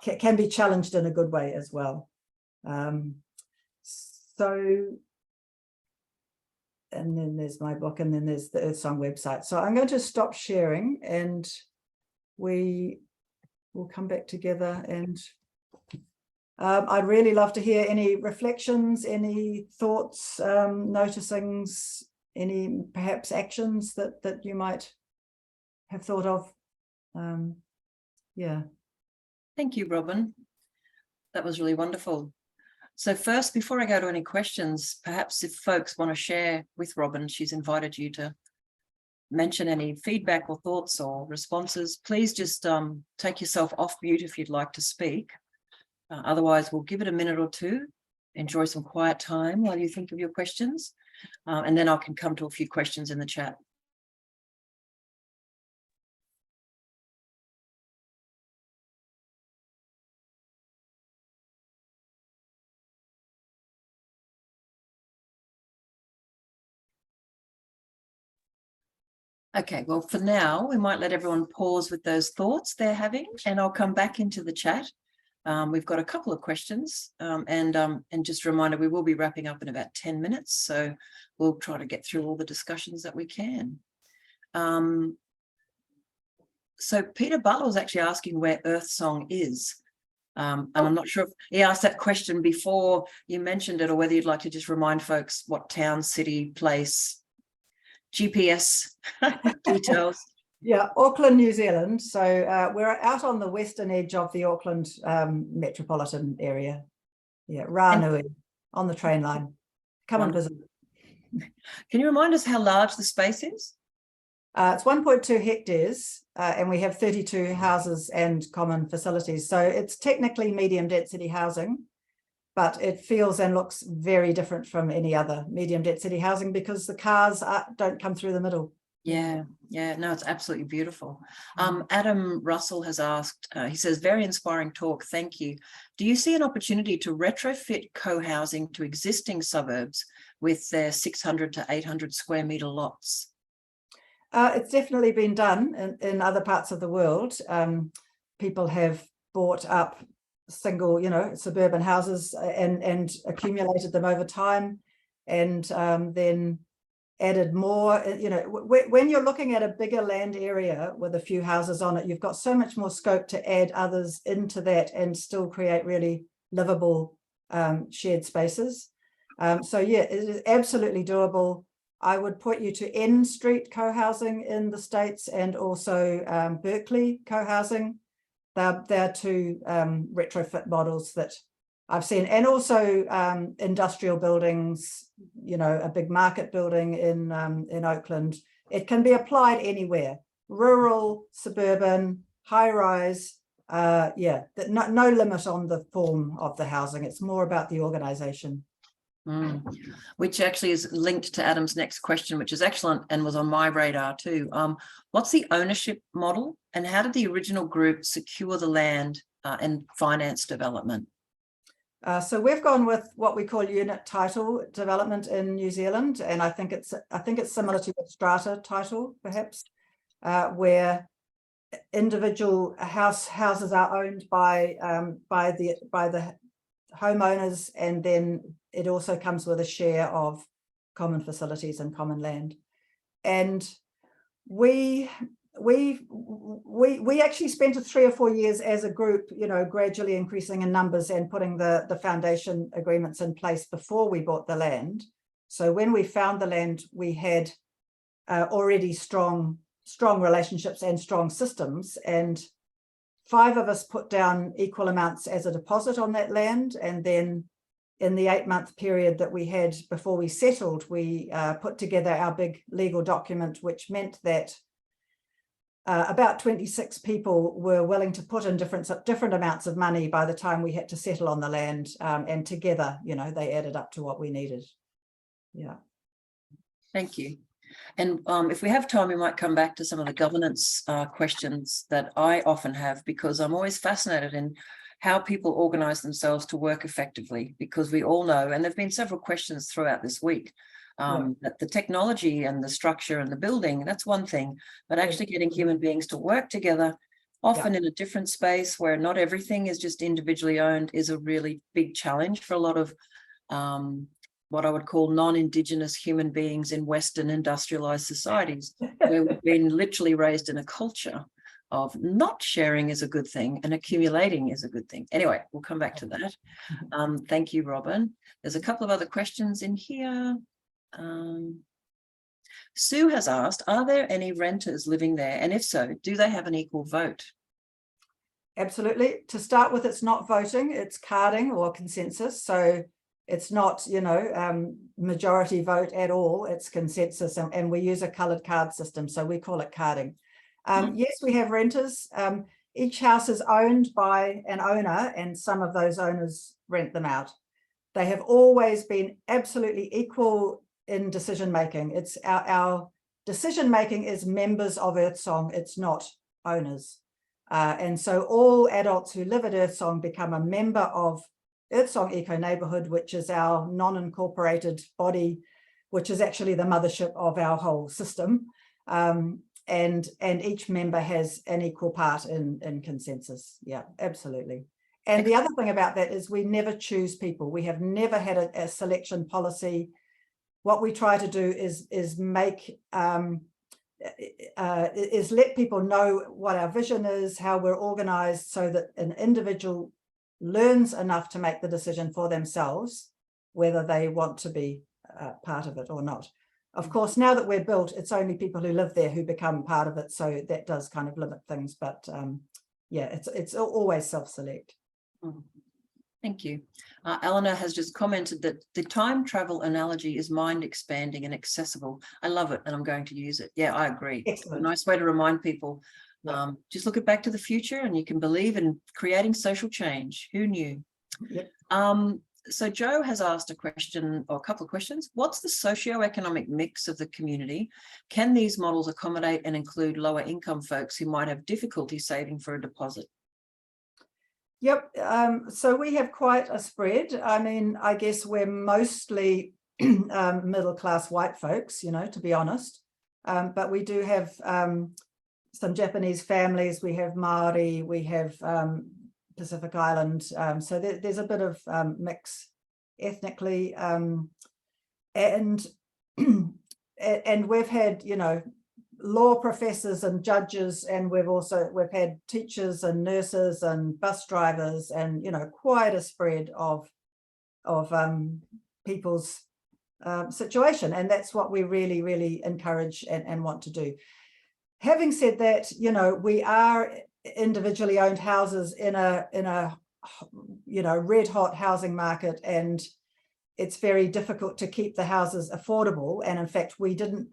can be challenged in a good way as well. And then there's my book, and then there's the Earthsong website. So I'm going to stop sharing, and we will come back together. And I'd really love to hear any reflections, any thoughts, noticings, any perhaps actions that you might have thought of. Yeah. Thank you, Robin. That was really wonderful. So first, before I go to any questions, perhaps if folks want to share with Robin, she's invited you to mention any feedback or thoughts or responses. Please just take yourself off mute if you'd like to speak. Otherwise, we'll give it a minute or two, enjoy some quiet time while you think of your questions, and then I can come to a few questions in the chat. Okay, well, for now, we might let everyone pause with those thoughts they're having, and I'll come back into the chat. We've got a couple of questions, and just a reminder, we will be wrapping up in about 10 minutes, so we'll try to get through all the discussions that we can. So Peter Butler was actually asking where Earthsong is. And I'm not sure if he asked that question before you mentioned it, or whether you'd like to just remind folks what town, city, place, GPS details. Yeah, Auckland, New Zealand. So we're out on the western edge of the Auckland metropolitan area. Yeah, Ranui, on the train line. Come and visit. Can you remind us how large the space is? It's 1.2 hectares, and we have 32 houses and common facilities. So it's technically medium density housing, but it feels and looks very different from any other medium density housing because the cars don't come through the middle. Yeah, no, it's absolutely beautiful. Adam Russell has asked, he says, very inspiring talk, thank you. Do you see an opportunity to retrofit co-housing to existing suburbs with their 600 to 800 square metre lots? It's definitely been done in other parts of the world. People have bought up single, suburban houses and accumulated them over time, and then added more. When you're looking at a bigger land area with a few houses on it, you've got so much more scope to add others into that and still create really livable shared spaces. So yeah, it is absolutely doable. I would point you to N Street co-housing in the States, and also Berkeley co-housing. They're two retrofit models that I've seen, and also industrial buildings, a big market building in Oakland. It can be applied anywhere, rural, suburban, high rise. No limit on the form of the housing. It's more about the organization. Which actually is linked to Adam's next question, which is excellent and was on my radar too. What's the ownership model, and how did the original group secure the land and finance development? So we've gone with what we call unit title development in New Zealand, and I think it's similar to the strata title, perhaps, where individual houses are owned by the homeowners, and then it also comes with a share of common facilities and common land. And we actually spent 3 or 4 years as a group, gradually increasing in numbers and putting the foundation agreements in place before we bought the land. So when we found the land, we had already strong relationships and strong systems, and 5 of us put down equal amounts as a deposit on that land, and then in the 8-month period that we had before we settled, we put together our big legal document, which meant that about 26 people were willing to put in different amounts of money by the time we had to settle on the land, and together, you know, they added up to what we needed. Yeah. Thank you. And if we have time, we might come back to some of the governance questions that I often have, because I'm always fascinated in how people organize themselves to work effectively, because we all know, and there have been several questions throughout this week, that the technology and the structure and the building, that's one thing, but actually getting human beings to work together, often in a different space where not everything is just individually owned, is a really big challenge for a lot of what I would call non-Indigenous human beings in Western industrialized societies, where we've been literally raised in a culture of not sharing is a good thing and accumulating is a good thing. Anyway, we'll come back to that. Thank you, Robin. There's a couple of other questions in here. Sue has asked, are there any renters living there? And if so, do they have an equal vote? Absolutely. To start with, it's not voting, it's carding or consensus. So it's not, you know, majority vote at all, it's consensus, and we use a coloured card system, so we call it carding. Yes, we have renters. Each house is owned by an owner, and some of those owners rent them out. They have always been absolutely equal in decision making. It's our decision making is members of Earthsong, it's not owners. And so all adults who live at Earthsong become a member of Earthsong Eco Neighbourhood, which is our non-incorporated body, which is actually the mothership of our whole system. And each member has an equal part in consensus. Yeah, absolutely. And the other thing about that is we never choose people. We have never had a selection policy. What we try to do is make is let people know what our vision is, how we're organized, so that an individual learns enough to make the decision for themselves, whether they want to be part of it or not. Of course, now that we're built, it's only people who live there who become part of it. So that does kind of limit things, but yeah, it's always self-select. Thank you. Eleanor has just commented that the time travel analogy is mind expanding and accessible. I love it, and I'm going to use it. Yeah, I agree. Excellent. A nice way to remind people. Yeah. Just look at Back to the Future and you can believe in creating social change. Who knew? Yep. So Joe has asked a question, or a couple of questions. What's the socioeconomic mix of the community? Can these models accommodate and include lower income folks who might have difficulty saving for a deposit? Yep. So we have quite a spread. I mean, I guess we're mostly middle-class white folks, you know, to be honest. But we do have some Japanese families, we have Maori, we have Pacific Island. So there's a bit of mix ethnically. And we've had, you know, law professors and judges, and we've had teachers and nurses and bus drivers, and, you know, quite a spread of people's situation. And that's what we really, really encourage and want to do. Having said that, you know, we are individually owned houses in a you know, red hot housing market, and it's very difficult to keep the houses affordable. And in fact, we just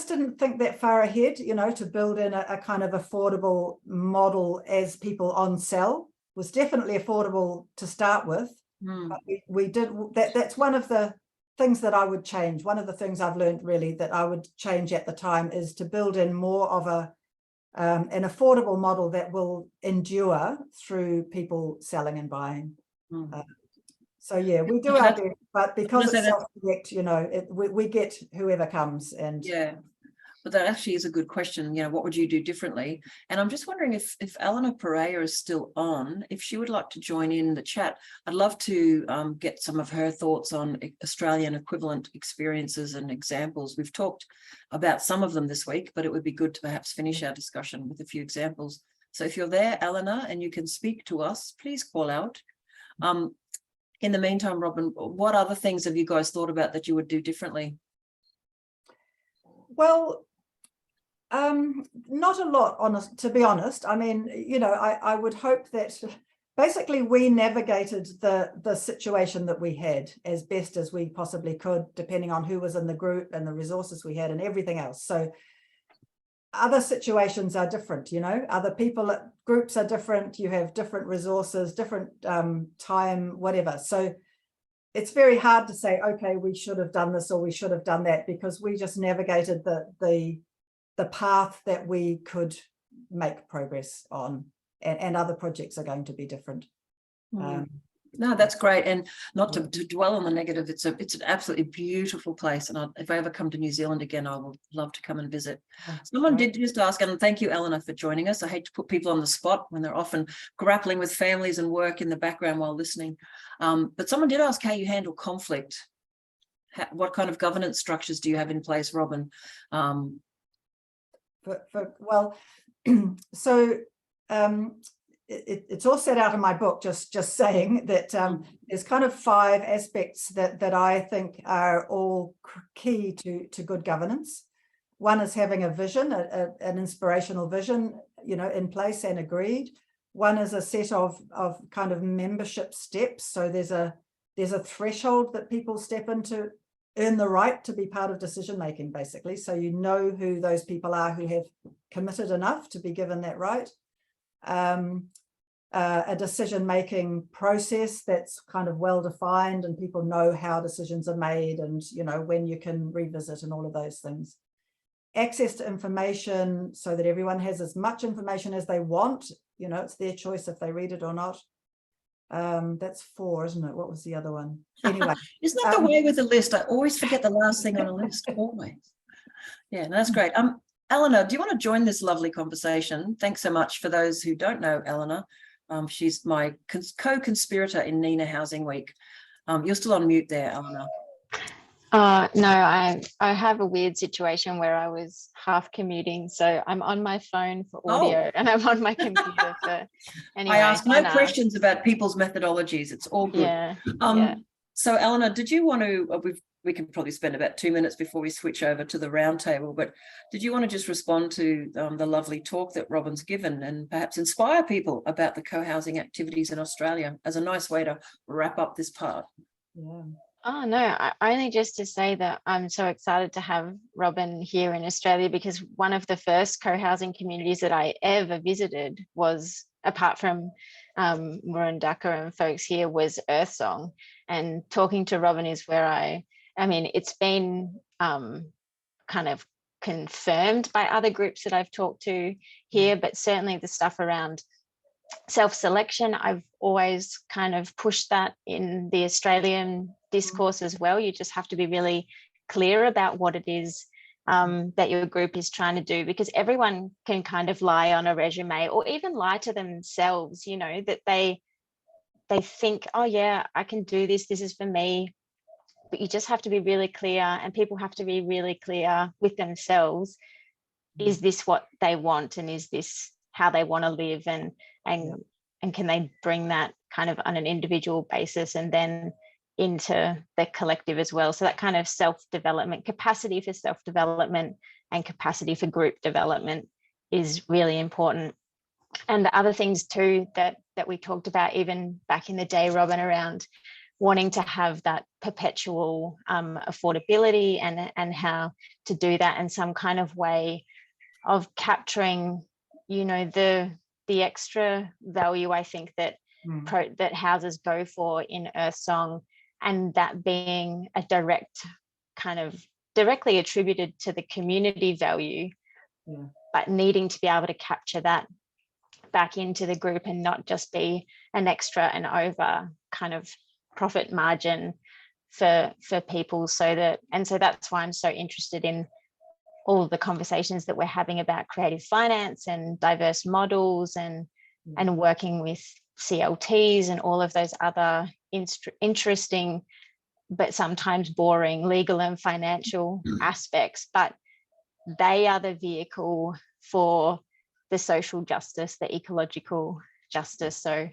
didn't think that far ahead, you know, to build in a kind of affordable model as people on sell. Was definitely affordable to start with. But we did that's one of the things that I would change. One of the things I've learned really that I would change at the time is to build in more of an affordable model that will endure through people selling and buying. So yeah, we do our best, but because it's self-select, you know, we get whoever comes. And yeah, but that actually is a good question. You know, what would you do differently? And I'm just wondering if Eleanor Pereira is still on, if she would like to join in the chat. I'd love to get some of her thoughts on Australian equivalent experiences and examples. We've talked about some of them this week, but it would be good to perhaps finish our discussion with a few examples. So if you're there, Eleanor, and you can speak to us, please call out. In the meantime, Robin, what other things have you guys thought about that you would do differently? Well, not a lot, to be honest. I mean, I would hope that basically we navigated the situation that we had as best as we possibly could, depending on who was in the group and the resources we had and everything else. So other situations are different, other people, groups are different. You have different resources, different time, whatever. So it's very hard to say, okay, we should have done this or we should have done that, because we just navigated the path that we could make progress on, and other projects are going to be different. No, that's great. And not to dwell on the negative, it's an absolutely beautiful place. And if I ever come to New Zealand again, I would love to come and visit. Someone did just ask, and thank you, Eleanor, for joining us. I hate to put people on the spot when they're often grappling with families and work in the background while listening. But someone did ask how you handle conflict. What kind of governance structures do you have in place, Robin? Well, so it's all set out in my book, just saying that there's kind of 5 aspects that I think are all key to good governance. One is having a vision, an inspirational vision, in place and agreed. One is a set of kind of membership steps. So there's a threshold that people step into, earn the right to be part of decision making, basically. So who those people are who have committed enough to be given that right. A decision-making process that's kind of well-defined, and people know how decisions are made, and when you can revisit, and all of those things. Access to information, so that everyone has as much information as they want. It's their choice if they read it or not. That's 4, isn't it? What was the other one? Anyway. Isn't that the way with the list? I always forget the last thing on a list, always. Yeah, no, that's great. Eleanor, do you want to join this lovely conversation? Thanks so much. For those who don't know Eleanor, she's my co-conspirator in NENA Housing Week. You're still on mute there, Eleanor. No, I have a weird situation where I was half commuting, so I'm on my phone for audio and I'm on my computer for. Anyway, I ask no questions about people's methodologies. It's all good. Yeah. So, Eleanor, did you want to? We can probably spend about 2 minutes before we switch over to the roundtable. But did you want to just respond to the lovely talk that Robin's given, and perhaps inspire people about the co-housing activities in Australia as a nice way to wrap up this part? Yeah. Oh, no, only just to say that I'm so excited to have Robin here in Australia, because one of the first co-housing communities that I ever visited was, apart from Murundaka and folks here, was Earth Song. And talking to Robin is where I mean, it's been kind of confirmed by other groups that I've talked to here, but certainly the stuff around self-selection, I've always kind of pushed that in the Australian discourse as well. You just have to be really clear about what it is that your group is trying to do, because everyone can kind of lie on a resume, or even lie to themselves, that they think, oh yeah, I can do this, this is for me. But you just have to be really clear, and people have to be really clear with themselves. Is this what they want, and is this how they want to live, and can they bring that kind of on an individual basis and then into the collective as well? So that kind of self-development, capacity for self-development and capacity for group development is really important. And the other things too that we talked about even back in the day, Robin, around wanting to have that perpetual affordability and how to do that, and some kind of way of capturing, the extra value, I think, that that houses go for in Earth Song, and that being a directly attributed to the community value, but needing to be able to capture that back into the group and not just be an extra and over kind of profit margin for people. So that's why I'm so interested in all of the conversations that we're having about creative finance and diverse models and working with CLTs and all of those other interesting but sometimes boring legal and financial aspects, but they are the vehicle for the social justice, the ecological justice. So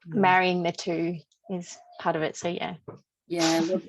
marrying the two is part of it. So Yeah, look,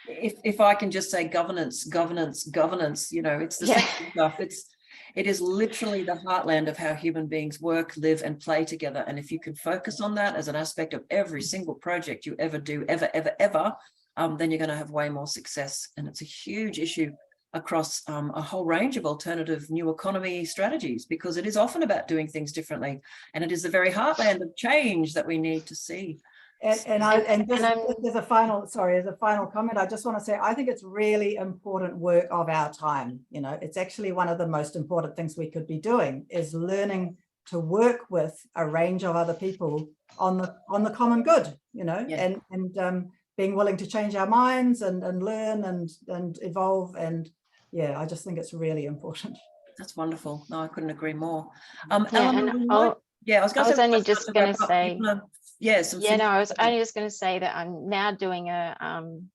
if I can just say governance, governance, governance, you know, it's the same stuff. It is literally the heartland of how human beings work, live, and play together. And if you can focus on that as an aspect of every single project you ever do, ever, then you're going to have way more success. And it's a huge issue across a whole range of alternative new economy strategies, because it is often about doing things differently. And it is the very heartland of change that we need to see. And just as a final comment, I just want to say, I think it's really important work of our time. You know, it's actually one of the most important things we could be doing, is learning to work with a range of other people on the common good, you know, Yeah. and being willing to change our minds and learn and evolve. And yeah, I just think it's really important. That's wonderful. No, I couldn't agree more. Yeah, Eleanor, and I was going to say, only just going to say, I was only just going to say that I'm now doing a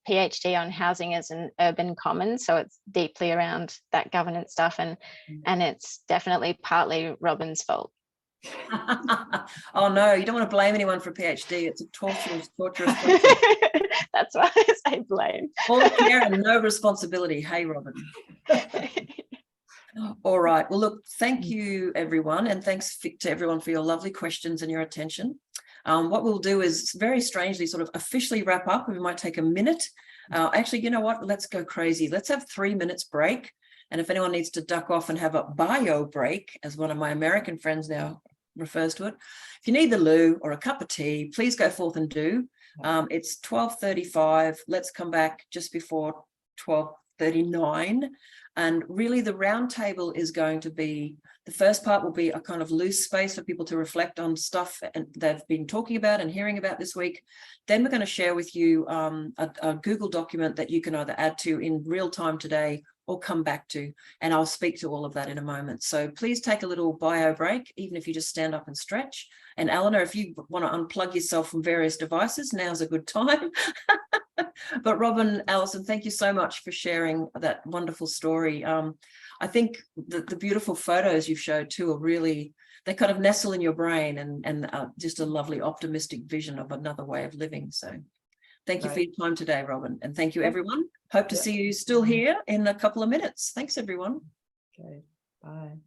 PhD on housing as an urban commons, so it's deeply around that governance stuff, and it's definitely partly Robin's fault. Oh no, you don't want to blame anyone for a PhD. It's a torturous process. That's why I say blame. All care and no responsibility. Hey, Robin. All right. Well, look, thank you, everyone. And thanks to everyone for your lovely questions and your attention. What we'll do is very strangely sort of officially wrap up. We might take a minute. Actually, you know what? Let's go crazy. Let's have 3 minutes break. And if anyone needs to duck off and have a bio break, as one of my American friends now refers to it, if you need the loo or a cup of tea, please go forth and do. It's 12:35. Let's come back just before 12:39. And really the roundtable is going to be, the first part will be a kind of loose space for people to reflect on stuff they've been talking about and hearing about this week. Then we're going to share with you a Google document that you can either add to in real time today or come back to, and I'll speak to all of that in a moment. So please take a little bio break, even if you just stand up and stretch. And Eleanor, if you want to unplug yourself from various devices, now's a good time. But Robin, Alison, thank you so much for sharing that wonderful story. I think the beautiful photos you've showed too are really, they kind of nestle in your brain, and just a lovely optimistic vision of another way of living. So thank you for your time today, Robin. And thank you, everyone. Hope to see you still here in a couple of minutes. Thanks, everyone. Okay, bye.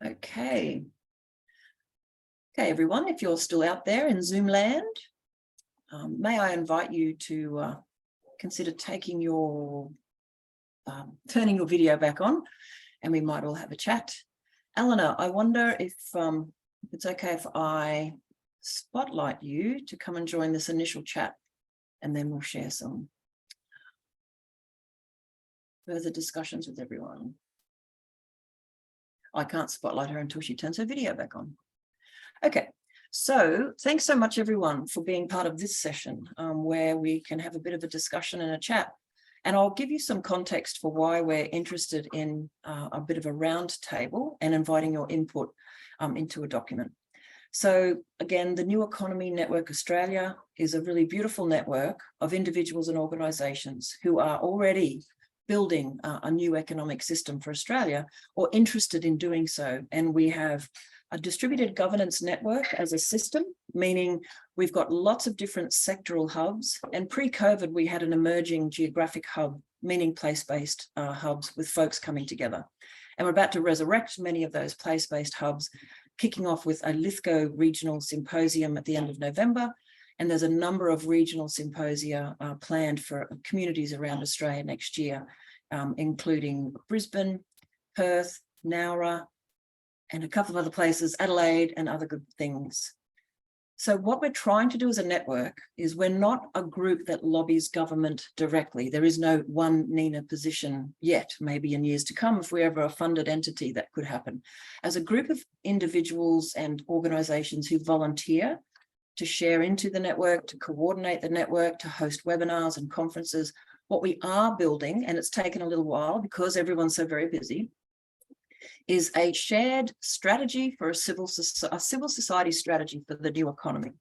Okay. Okay, everyone, if you're still out there in Zoom land, may I invite you to consider taking your, turning your video back on, and we might all have a chat. Eleanor, I wonder if it's okay if I spotlight you to come and join this initial chat, and then we'll share some further discussions with everyone. I can't spotlight her until she turns her video back on. Okay, so thanks so much, everyone, for being part of this session where we can have a bit of a discussion and a chat. And I'll give you some context for why we're interested in a bit of a round table and inviting your input into a document. So again, the New Economy Network Australia is a really beautiful network of individuals and organisations who are already building a new economic system for Australia or interested in doing so. And we have a distributed governance network as a system, meaning we've got lots of different sectoral hubs. And pre-COVID, we had an emerging geographic hub, meaning place-based hubs with folks coming together. And we're about to resurrect many of those place-based hubs, kicking off with a Lithgow regional symposium at the end of November. And there's a number of regional symposia planned for communities around Australia next year, including Brisbane, Perth, Nowra, and a couple of other places, Adelaide and other good things. So what we're trying to do as a network is we're not a group that lobbies government directly. There is no one NENA position yet, maybe in years to come, if we're ever a funded entity, that could happen. As a group of individuals and organisations who volunteer to share into the network, to coordinate the network, to host webinars and conferences, what we are building, and it's taken a little while because everyone's so very busy, is a shared strategy for a civil society strategy for the new economy.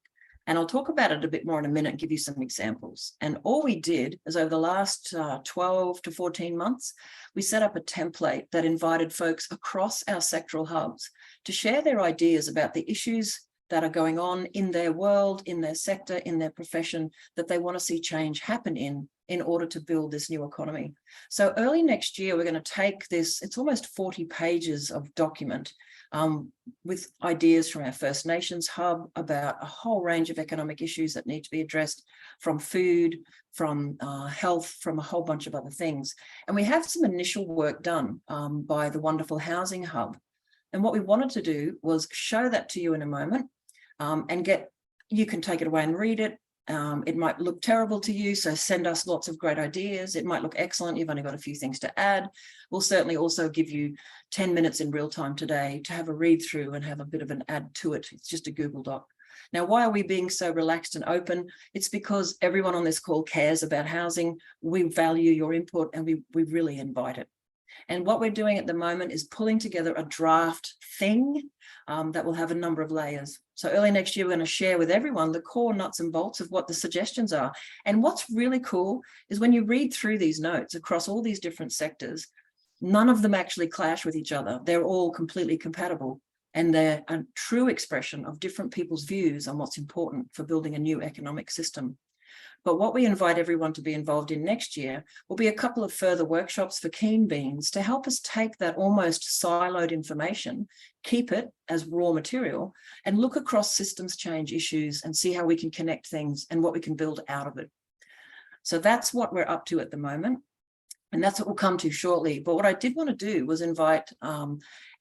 And I'll talk about it a bit more in a minute and give you some examples. And all we did is over the last 12 to 14 months, we set up a template that invited folks across our sectoral hubs to share their ideas about the issues that are going on in their world, in their sector, in their profession, that they want to see change happen in order to build this new economy. So early next year, we're going to take this, it's almost 40 pages of document with ideas from our First Nations hub about a whole range of economic issues that need to be addressed, from food, from health, from a whole bunch of other things. And we have some initial work done by the wonderful Housing Hub. And what we wanted to do was show that to you in a moment and you can take it away and read it. It might look terrible to you, so send us lots of great ideas. It might look excellent. You've only got a few things to add. We'll certainly also give you 10 minutes in real time today to have a read through and have a bit of an add to it. It's just a Google Doc. Now, why are we being so relaxed and open? It's because everyone on this call cares about housing. We value your input and we really invite it. And what we're doing at the moment is pulling together a draft thing that will have a number of layers. So early next year, we're going to share with everyone the core nuts and bolts of what the suggestions are. And what's really cool is when you read through these notes across all these different sectors, none of them actually clash with each other. They're all completely compatible. And they're a true expression of different people's views on what's important for building a new economic system. But what we invite everyone to be involved in next year will be a couple of further workshops for keen beans to help us take that almost siloed information, keep it as raw material, and look across systems change issues and see how we can connect things and what we can build out of it. So that's what we're up to at the moment. And that's what we'll come to shortly. But what I did want to do was invite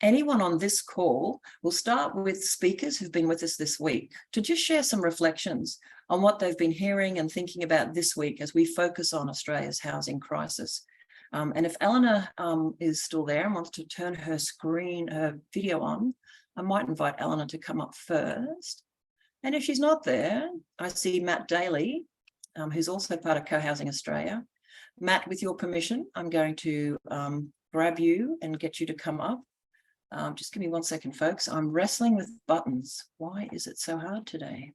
anyone on this call. We'll start with speakers who've been with us this week to just share some reflections on what they've been hearing and thinking about this week as we focus on Australia's housing crisis. And if Eleanor is still there and wants to turn her video on, I might invite Eleanor to come up first. And if she's not there, I see Matt Daly, who's also part of Co-Housing Australia. Matt, with your permission, I'm going to grab you and get you to come up. Just give me 1 second, folks. I'm wrestling with buttons. Why is it so hard today?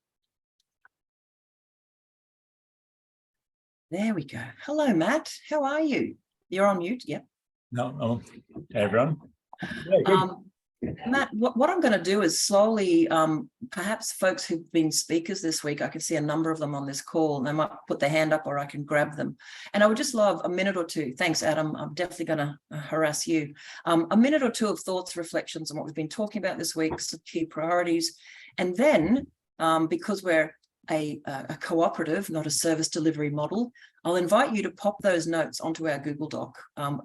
There we go. Hello, Matt. How are you? You're on mute. Yep. No. Hey, everyone. Yeah, good. Matt, what I'm going to do is slowly, perhaps folks who've been speakers this week, I can see a number of them on this call, and they might put their hand up or I can grab them. And I would just love a minute or two. Thanks, Adam. I'm definitely going to harass you. A minute or two of thoughts, reflections on what we've been talking about this week, some key priorities. And then, because we're a cooperative, not a service delivery model, I'll invite you to pop those notes onto our Google Doc.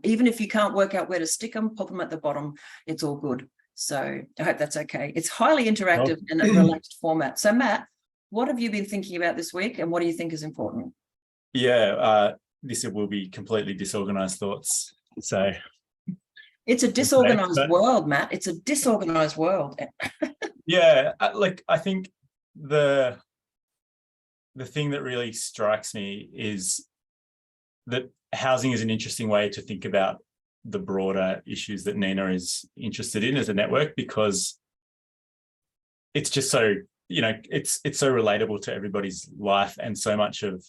Even if you can't work out where to stick them, pop them at the bottom. It's all good. So I hope that's okay. It's highly interactive and a relaxed format. So Matt, what have you been thinking about this week and what do you think is important? Yeah, this will be completely disorganized thoughts. So it's a disorganized world, Matt. It's a disorganized world. Yeah, I think the thing that really strikes me is that housing is an interesting way to think about the broader issues that NENA is interested in as a network, because it's just so, it's so relatable to everybody's life, and so much of,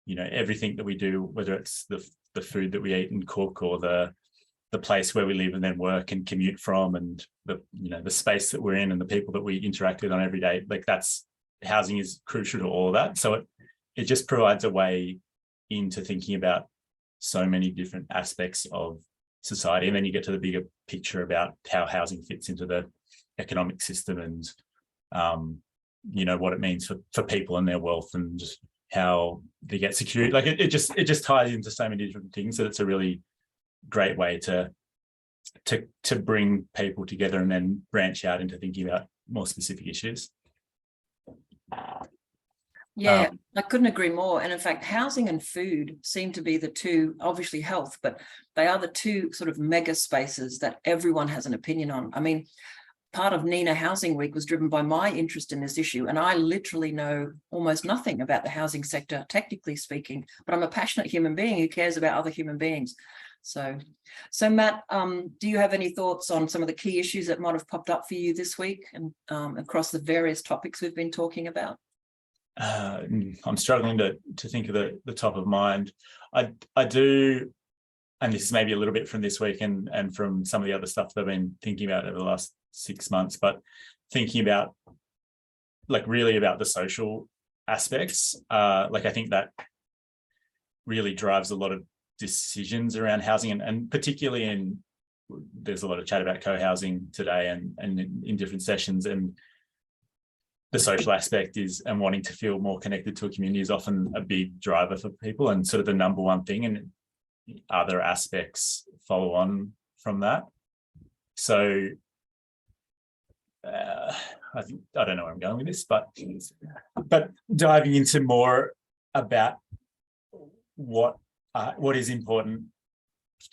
everything that we do, whether it's the food that we eat and cook, or the place where we live and then work and commute from, and the space that we're in and the people that we interact with on every day, that's housing is crucial to all of that. So it just provides a way into thinking about so many different aspects of society, and then you get to the bigger picture about how housing fits into the economic system, and what it means for people and their wealth, and just how they get security. It just ties into so many different things that it's a really great way to bring people together and then branch out into thinking about more specific issues. Yeah, I couldn't agree more. And in fact, housing and food seem to be the two, obviously health, but they are the two sort of mega spaces that everyone has an opinion on. I mean, part of NENA Housing Week was driven by my interest in this issue, and I literally know almost nothing about the housing sector, technically speaking, but I'm a passionate human being who cares about other human beings. So Matt, do you have any thoughts on some of the key issues that might have popped up for you this week and across the various topics we've been talking about? I'm struggling to think of the top of mind. I do, and this is maybe a little bit from this week and from some of the other stuff that I've been thinking about over the last 6 months, but thinking about really about the social aspects. I think that really drives a lot of decisions around housing, and particularly there's a lot of chat about co-housing today and in different sessions, and the social aspect is, and wanting to feel more connected to a community is often a big driver for people, and sort of the number one thing, and other aspects follow on from that. So I don't know where I'm going with this, but diving into more about what is important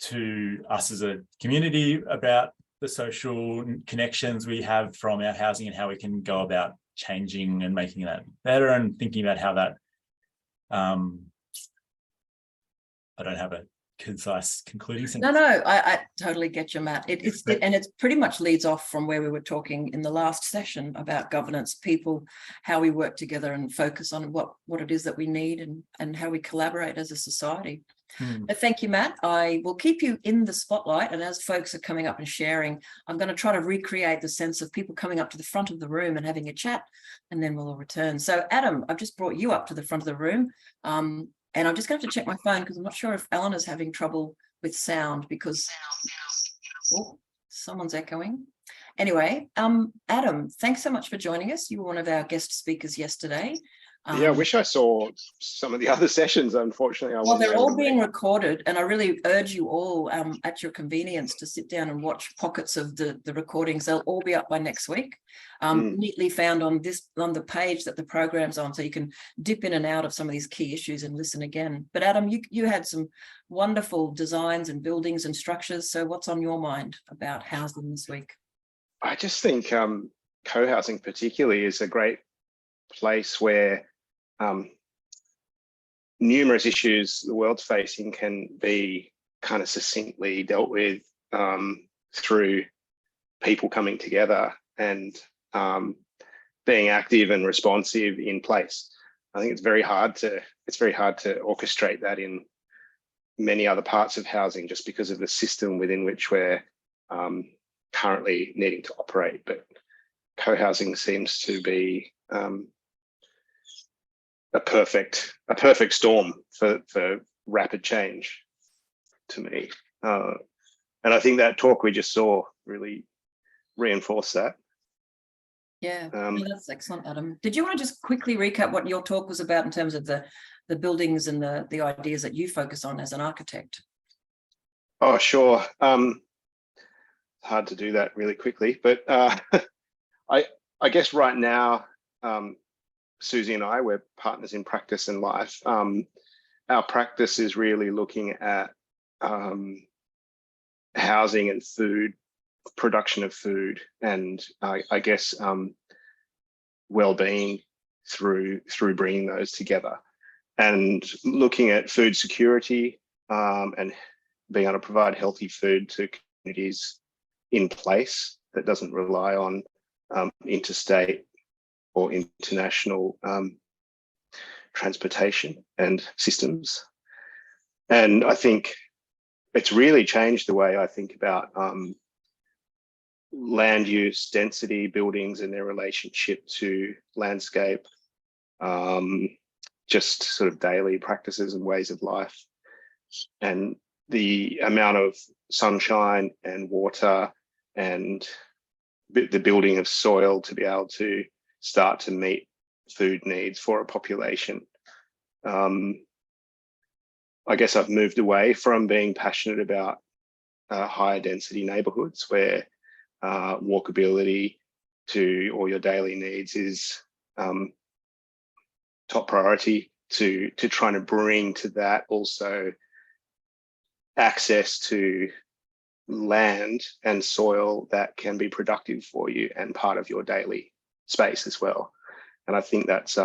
to us as a community about the social connections we have from our housing, and how we can go about changing and making that better, and thinking about how that I don't have a concise concluding sentence. No, I totally get you, Matt. And it pretty much leads off from where we were talking in the last session about governance, people, how we work together and focus on what it is that we need, and how we collaborate as a society. But thank you, Matt. I will keep you in the spotlight, and as folks are coming up and sharing, I'm going to try to recreate the sense of people coming up to the front of the room and having a chat, and then we'll all return. So Adam, I've just brought you up to the front of the room, and I'm just going to check my phone because I'm not sure if Eleanor's having trouble with sound, because someone's echoing. Anyway, Adam, thanks so much for joining us. You were one of our guest speakers yesterday. Yeah, I wish I saw some of the other sessions. Unfortunately, I wasn't. Well, they're all being recorded, and I really urge you all at your convenience to sit down and watch pockets of the recordings. They'll all be up by next week, neatly found on the page that the program's on, so you can dip in and out of some of these key issues and listen again. But Adam, you had some wonderful designs and buildings and structures. So what's on your mind about housing this week? I just think co-housing particularly is a great place where numerous issues the world's facing can be kind of succinctly dealt with through people coming together and being active and responsive in place. I think it's very hard to orchestrate that in many other parts of housing, just because of the system within which we're currently needing to operate, but co-housing seems to be a perfect storm for rapid change to me. And I think that talk we just saw really reinforced that. Yeah, no, that's excellent, Adam. Did you want to just quickly recap what your talk was about in terms of the buildings and the ideas that you focus on as an architect? Oh, sure. Hard to do that really quickly, but I guess right now, Susie and I, we're partners in practice and life. Our practice is really looking at housing and food, production of food, and I guess well-being through bringing those together, and looking at food security and being able to provide healthy food to communities in place that doesn't rely on interstate or international transportation and systems. And I think it's really changed the way I think about land use, density, buildings and their relationship to landscape, just sort of daily practices and ways of life. And the amount of sunshine and water and the building of soil to be able to start to meet food needs for a population. I guess I've moved away from being passionate about higher density neighborhoods where walkability to all your daily needs is top priority, to trying to bring to that also access to land and soil that can be productive for you and part of your daily space as well. And I think that's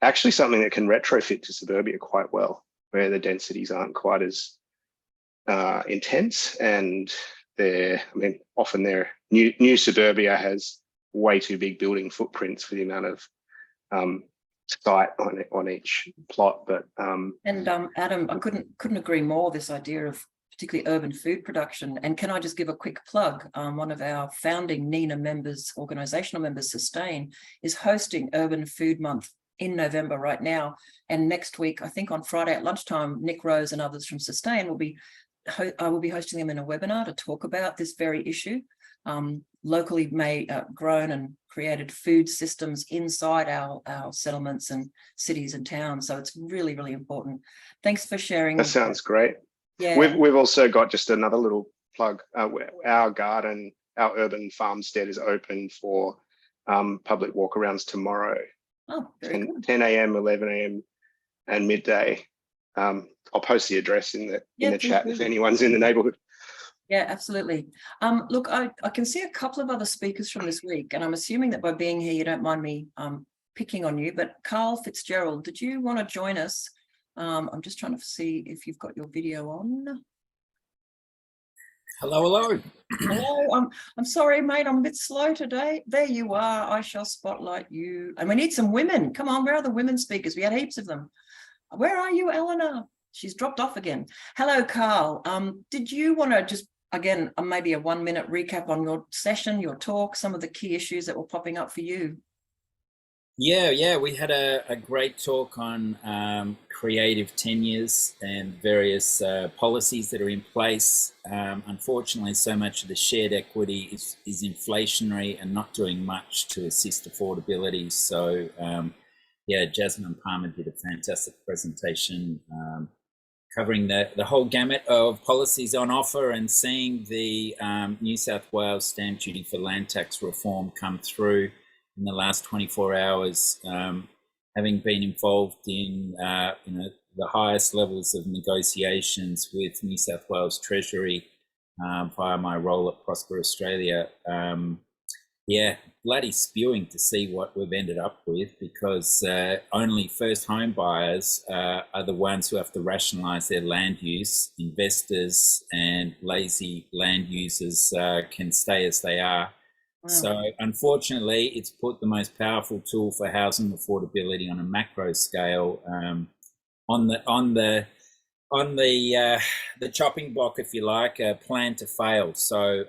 actually something that can retrofit to suburbia quite well, where the densities aren't quite as intense, and often their new suburbia has way too big building footprints for the amount of site on each plot. But and Adam, I couldn't agree more. This idea of particularly urban food production. And can I just give a quick plug? One of our founding NENA members, organizational members, Sustain, is hosting Urban Food Month in November right now. And next week, I think on Friday at lunchtime, Nick Rose and others from Sustain I will be hosting them in a webinar to talk about this very issue. Locally grown and created food systems inside our settlements and cities and towns. So it's really, really important. Thanks for sharing. That sounds great. Yeah. We've also got just another little plug. Our garden, our urban farmstead is open for public walkarounds tomorrow. Oh, 10 a.m., 11 a.m. and midday. I'll post the address in the chat if anyone's in the neighborhood. Yeah, absolutely. Look, I can see a couple of other speakers from this week, and I'm assuming that by being here, you don't mind me picking on you, but Carl Fitzgerald, did you want to join us? I'm just trying to see if you've got your video on. Hello. Hello, I'm sorry, mate, I'm a bit slow today. There you are, I shall spotlight you. And we need some women. Come on, where are the women speakers? We had heaps of them. Where are you, Eleanor? She's dropped off again. Hello, Carl. Did you want to just, again, maybe a 1-minute recap on your session, your talk, some of the key issues that were popping up for you? Yeah, we had a great talk on creative tenures and various policies that are in place. Unfortunately, so much of the shared equity is inflationary and not doing much to assist affordability. So yeah, Jasmine Palmer did a fantastic presentation covering the whole gamut of policies on offer, and seeing the New South Wales stamp duty for land tax reform come through in the last 24 hours, having been involved in the highest levels of negotiations with New South Wales Treasury via my role at Prosper Australia. Yeah, bloody spewing to see what we've ended up with, because only first home buyers are the ones who have to rationalise their land use. Investors and lazy land users can stay as they are. Wow. So unfortunately, it's put the most powerful tool for housing affordability on a macro scale on the on the chopping block, if you like, a plan to fail. So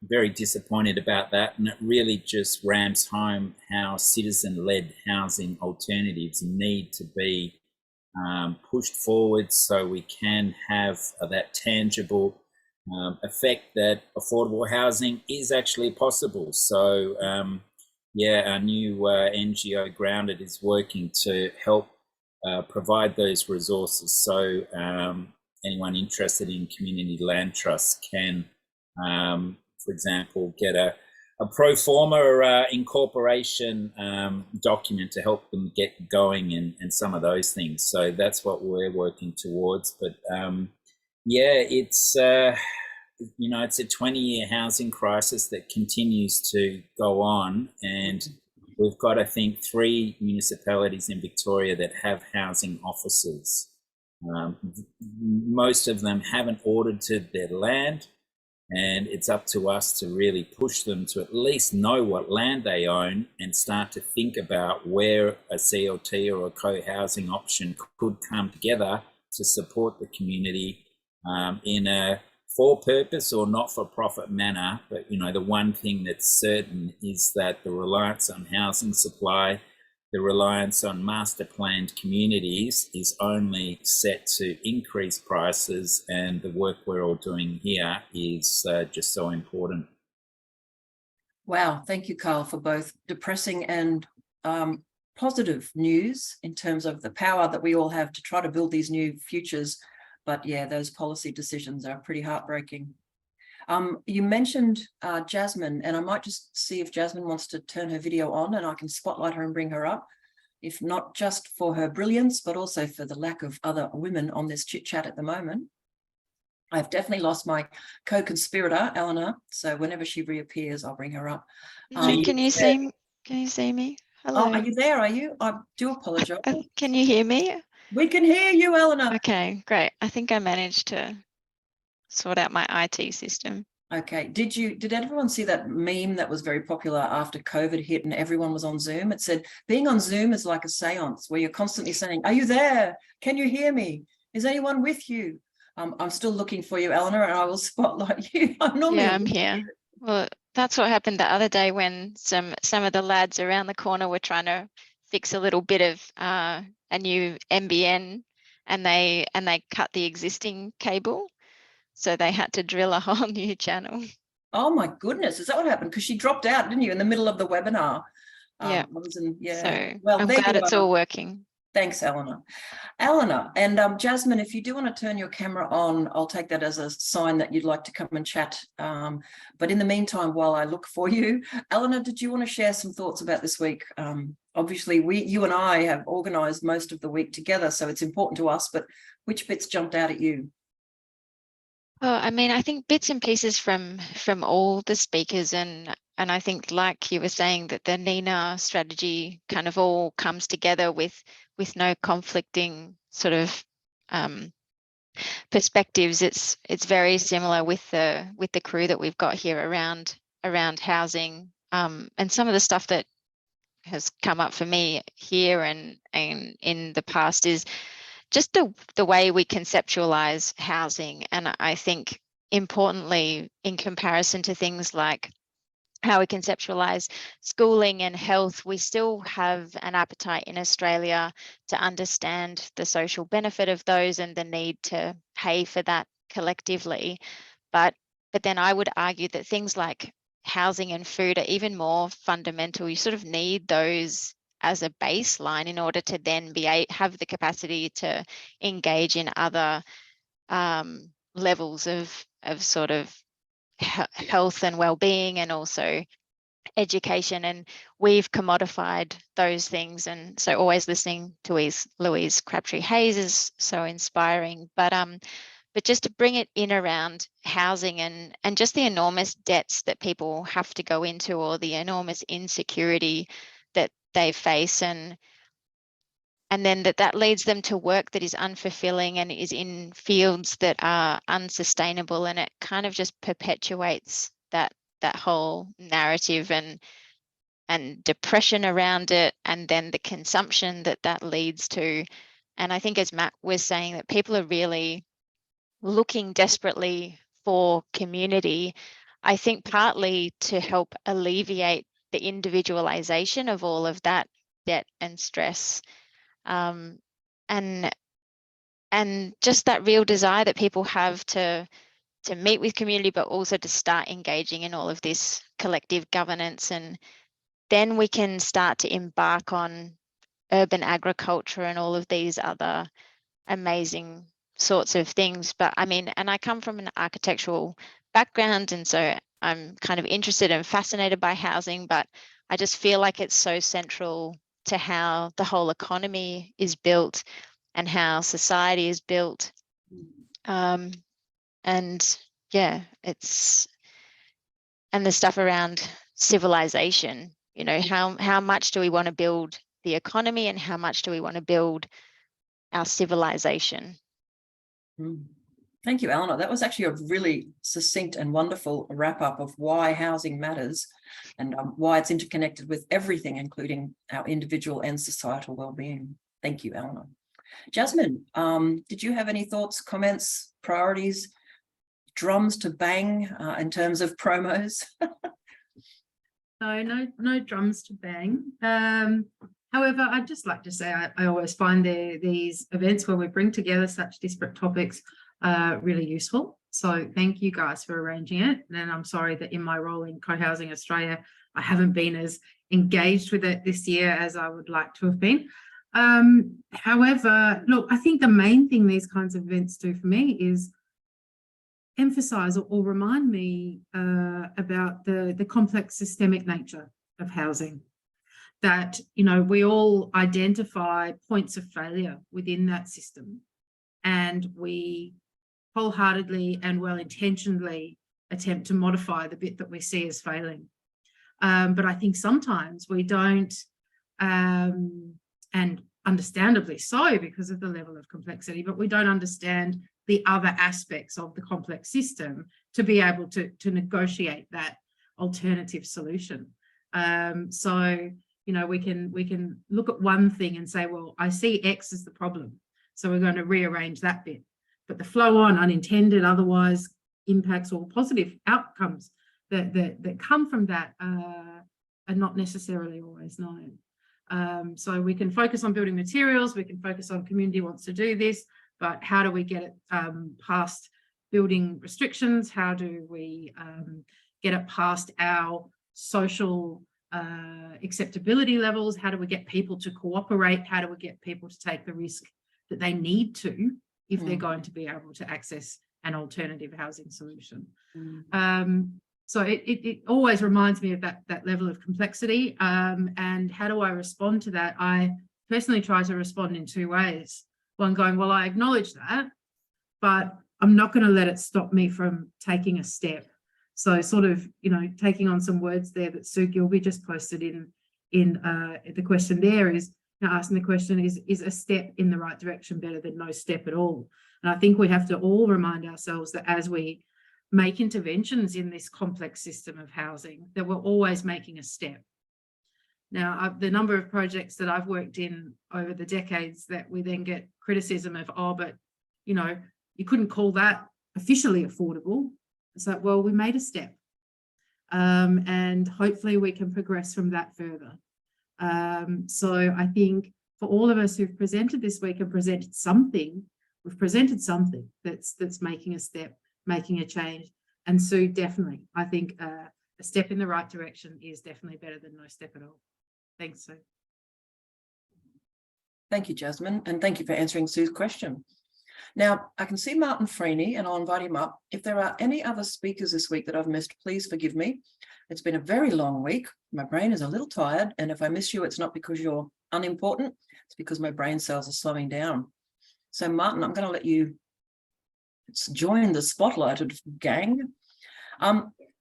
very disappointed about that, and it really just ramps home how citizen-led housing alternatives need to be pushed forward, so we can have that tangible effect that affordable housing is actually possible. So yeah, our new NGO Grounded is working to help provide those resources, so anyone interested in community land trusts can, for example, get a pro forma incorporation document to help them get going, and some of those things. So that's what we're working towards. But yeah, it's you know, it's a 20-year housing crisis that continues to go on, and we've got, I think, 3 municipalities in Victoria that have housing officers. Most of them haven't audited their land, and it's up to us to really push them to at least know what land they own and start to think about where a CLT or a co-housing option could come together to support the community in a for-purpose or not-for-profit manner. But, you know, the one thing that's certain is that the reliance on housing supply, the reliance on master planned communities is only set to increase prices, and the work we're all doing here is just so important. Wow, thank you, Carl, for both depressing and positive news in terms of the power that we all have to try to build these new futures. But yeah, those policy decisions are pretty heartbreaking. You mentioned Jasmine, and I might just see if Jasmine wants to turn her video on and I can spotlight her and bring her up, if not just for her brilliance, but also for the lack of other women on this chit chat at the moment. I've definitely lost my co-conspirator, Eleanor, so whenever she reappears, I'll bring her up. Can you see me? Hello. Oh, are you there? Are you? I do apologize. Can you hear me? We can hear you, Eleanor. Okay, great. I think I managed to sort out my IT system. Okay. Did everyone see that meme that was very popular after COVID hit and everyone was on Zoom? It said, being on Zoom is like a seance where you're constantly saying, are you there? Can you hear me? Is anyone with you? I'm still looking for you, Eleanor, and I will spotlight you. I'm here. Well, that's what happened the other day when some of the lads around the corner were trying to fix a little bit of a new NBN, and they cut the existing cable, so they had to drill a whole new channel. Oh my goodness, is that what happened? Because she dropped out, didn't you, in the middle of the webinar? Yeah. Yeah. So well, I'm glad it's all working. Thanks, Eleanor. Eleanor, and Jasmine, if you do want to turn your camera on, I'll take that as a sign that you'd like to come and chat. But in the meantime, while I look for you, Eleanor, did you want to share some thoughts about this week? Obviously, you and I have organised most of the week together, so it's important to us, but which bits jumped out at you? Well, I mean, I think bits and pieces from all the speakers, and I think, like you were saying, that the NENA strategy kind of all comes together with no conflicting sort of perspectives. It's very similar with the crew that we've got here around housing, and some of the stuff that has come up for me here and in the past is just the way we conceptualize housing. And I think importantly, in comparison to things like how we conceptualize schooling and health, we still have an appetite in Australia to understand the social benefit of those and the need to pay for that collectively. But then I would argue that things like housing and food are even more fundamental. You sort of need those as a baseline in order to then have the capacity to engage in other levels of sort of health and well-being, and also education. And we've commodified those things, and so always listening to Louise Crabtree Hayes is so inspiring. But just to bring it in around housing and just the enormous debts that people have to go into, or the enormous insecurity that they face, and then that leads them to work that is unfulfilling and is in fields that are unsustainable, and it kind of just perpetuates that whole narrative and depression around it, and then the consumption that leads to. And I think, as Matt was saying, that people are really looking desperately for community, I think partly to help alleviate the individualization of all of that debt and stress, and just that real desire that people have to meet with community, but also to start engaging in all of this collective governance. And then we can start to embark on urban agriculture and all of these other amazing sorts of things. But I mean, and I come from an architectural background, and so I'm kind of interested and fascinated by housing, but I just feel like it's so central to how the whole economy is built and how society is built. And yeah, and the stuff around civilization, you know, how much do we want to build the economy, and how much do we want to build our civilization? Thank you, Eleanor. That was actually a really succinct and wonderful wrap up of why housing matters, and why it's interconnected with everything, including our individual and societal well-being. Thank you, Eleanor. Jasmine, did you have any thoughts, comments, priorities, drums to bang in terms of promos? No drums to bang. However, I'd just like to say I always find these events where we bring together such disparate topics really useful. So thank you guys for arranging it. And I'm sorry that in my role in Co-Housing Australia, I haven't been as engaged with it this year as I would like to have been. However, look, I think the main thing these kinds of events do for me is emphasize or remind me about the complex systemic nature of housing. That, you know, we all identify points of failure within that system, and we wholeheartedly and well-intentionedly attempt to modify the bit that we see as failing. But I think sometimes we don't, and understandably so because of the level of complexity, but we don't understand the other aspects of the complex system to be able to negotiate that alternative solution. So, you know, we can look at one thing and say, well, I see X as the problem, so we're going to rearrange that bit. But the flow on, unintended, otherwise impacts or positive outcomes that come from that are not necessarily always known. So we can focus on building materials, we can focus on community wants to do this, but how do we get it past building restrictions? How do we get it past our social acceptability levels? How do we get people to cooperate? How do we get people to take the risk that they need to if they're going to be able to access an alternative housing solution? So it always reminds me of that level of complexity. And how do I respond to that? I personally try to respond in two ways. One, going, well, I acknowledge that, but I'm not going to let it stop me from taking a step. So sort of, you know, taking on some words there that Sue Gilby just posted in the question there is, you know, asking the question, is a step in the right direction better than no step at all? And I think we have to all remind ourselves that as we make interventions in this complex system of housing, that we're always making a step. Now, the number of projects that I've worked in over the decades that we then get criticism of, oh, but, you know, you couldn't call that officially affordable. It's like, well, we made a step. And hopefully we can progress from that further. So I think for all of us who've presented this week and presented something, we've presented something that's making a step, making a change. And Sue, definitely, I think a step in the right direction is definitely better than no step at all. Thanks, Sue. Thank you, Jasmine, and thank you for answering Sue's question. Now, I can see Martin Freeney, and I'll invite him up. If there are any other speakers this week that I've missed, please forgive me. It's been a very long week. My brain is a little tired, and if I miss you, it's not because you're unimportant. It's because my brain cells are slowing down. So, Martin, I'm going to let you join the spotlighted gang.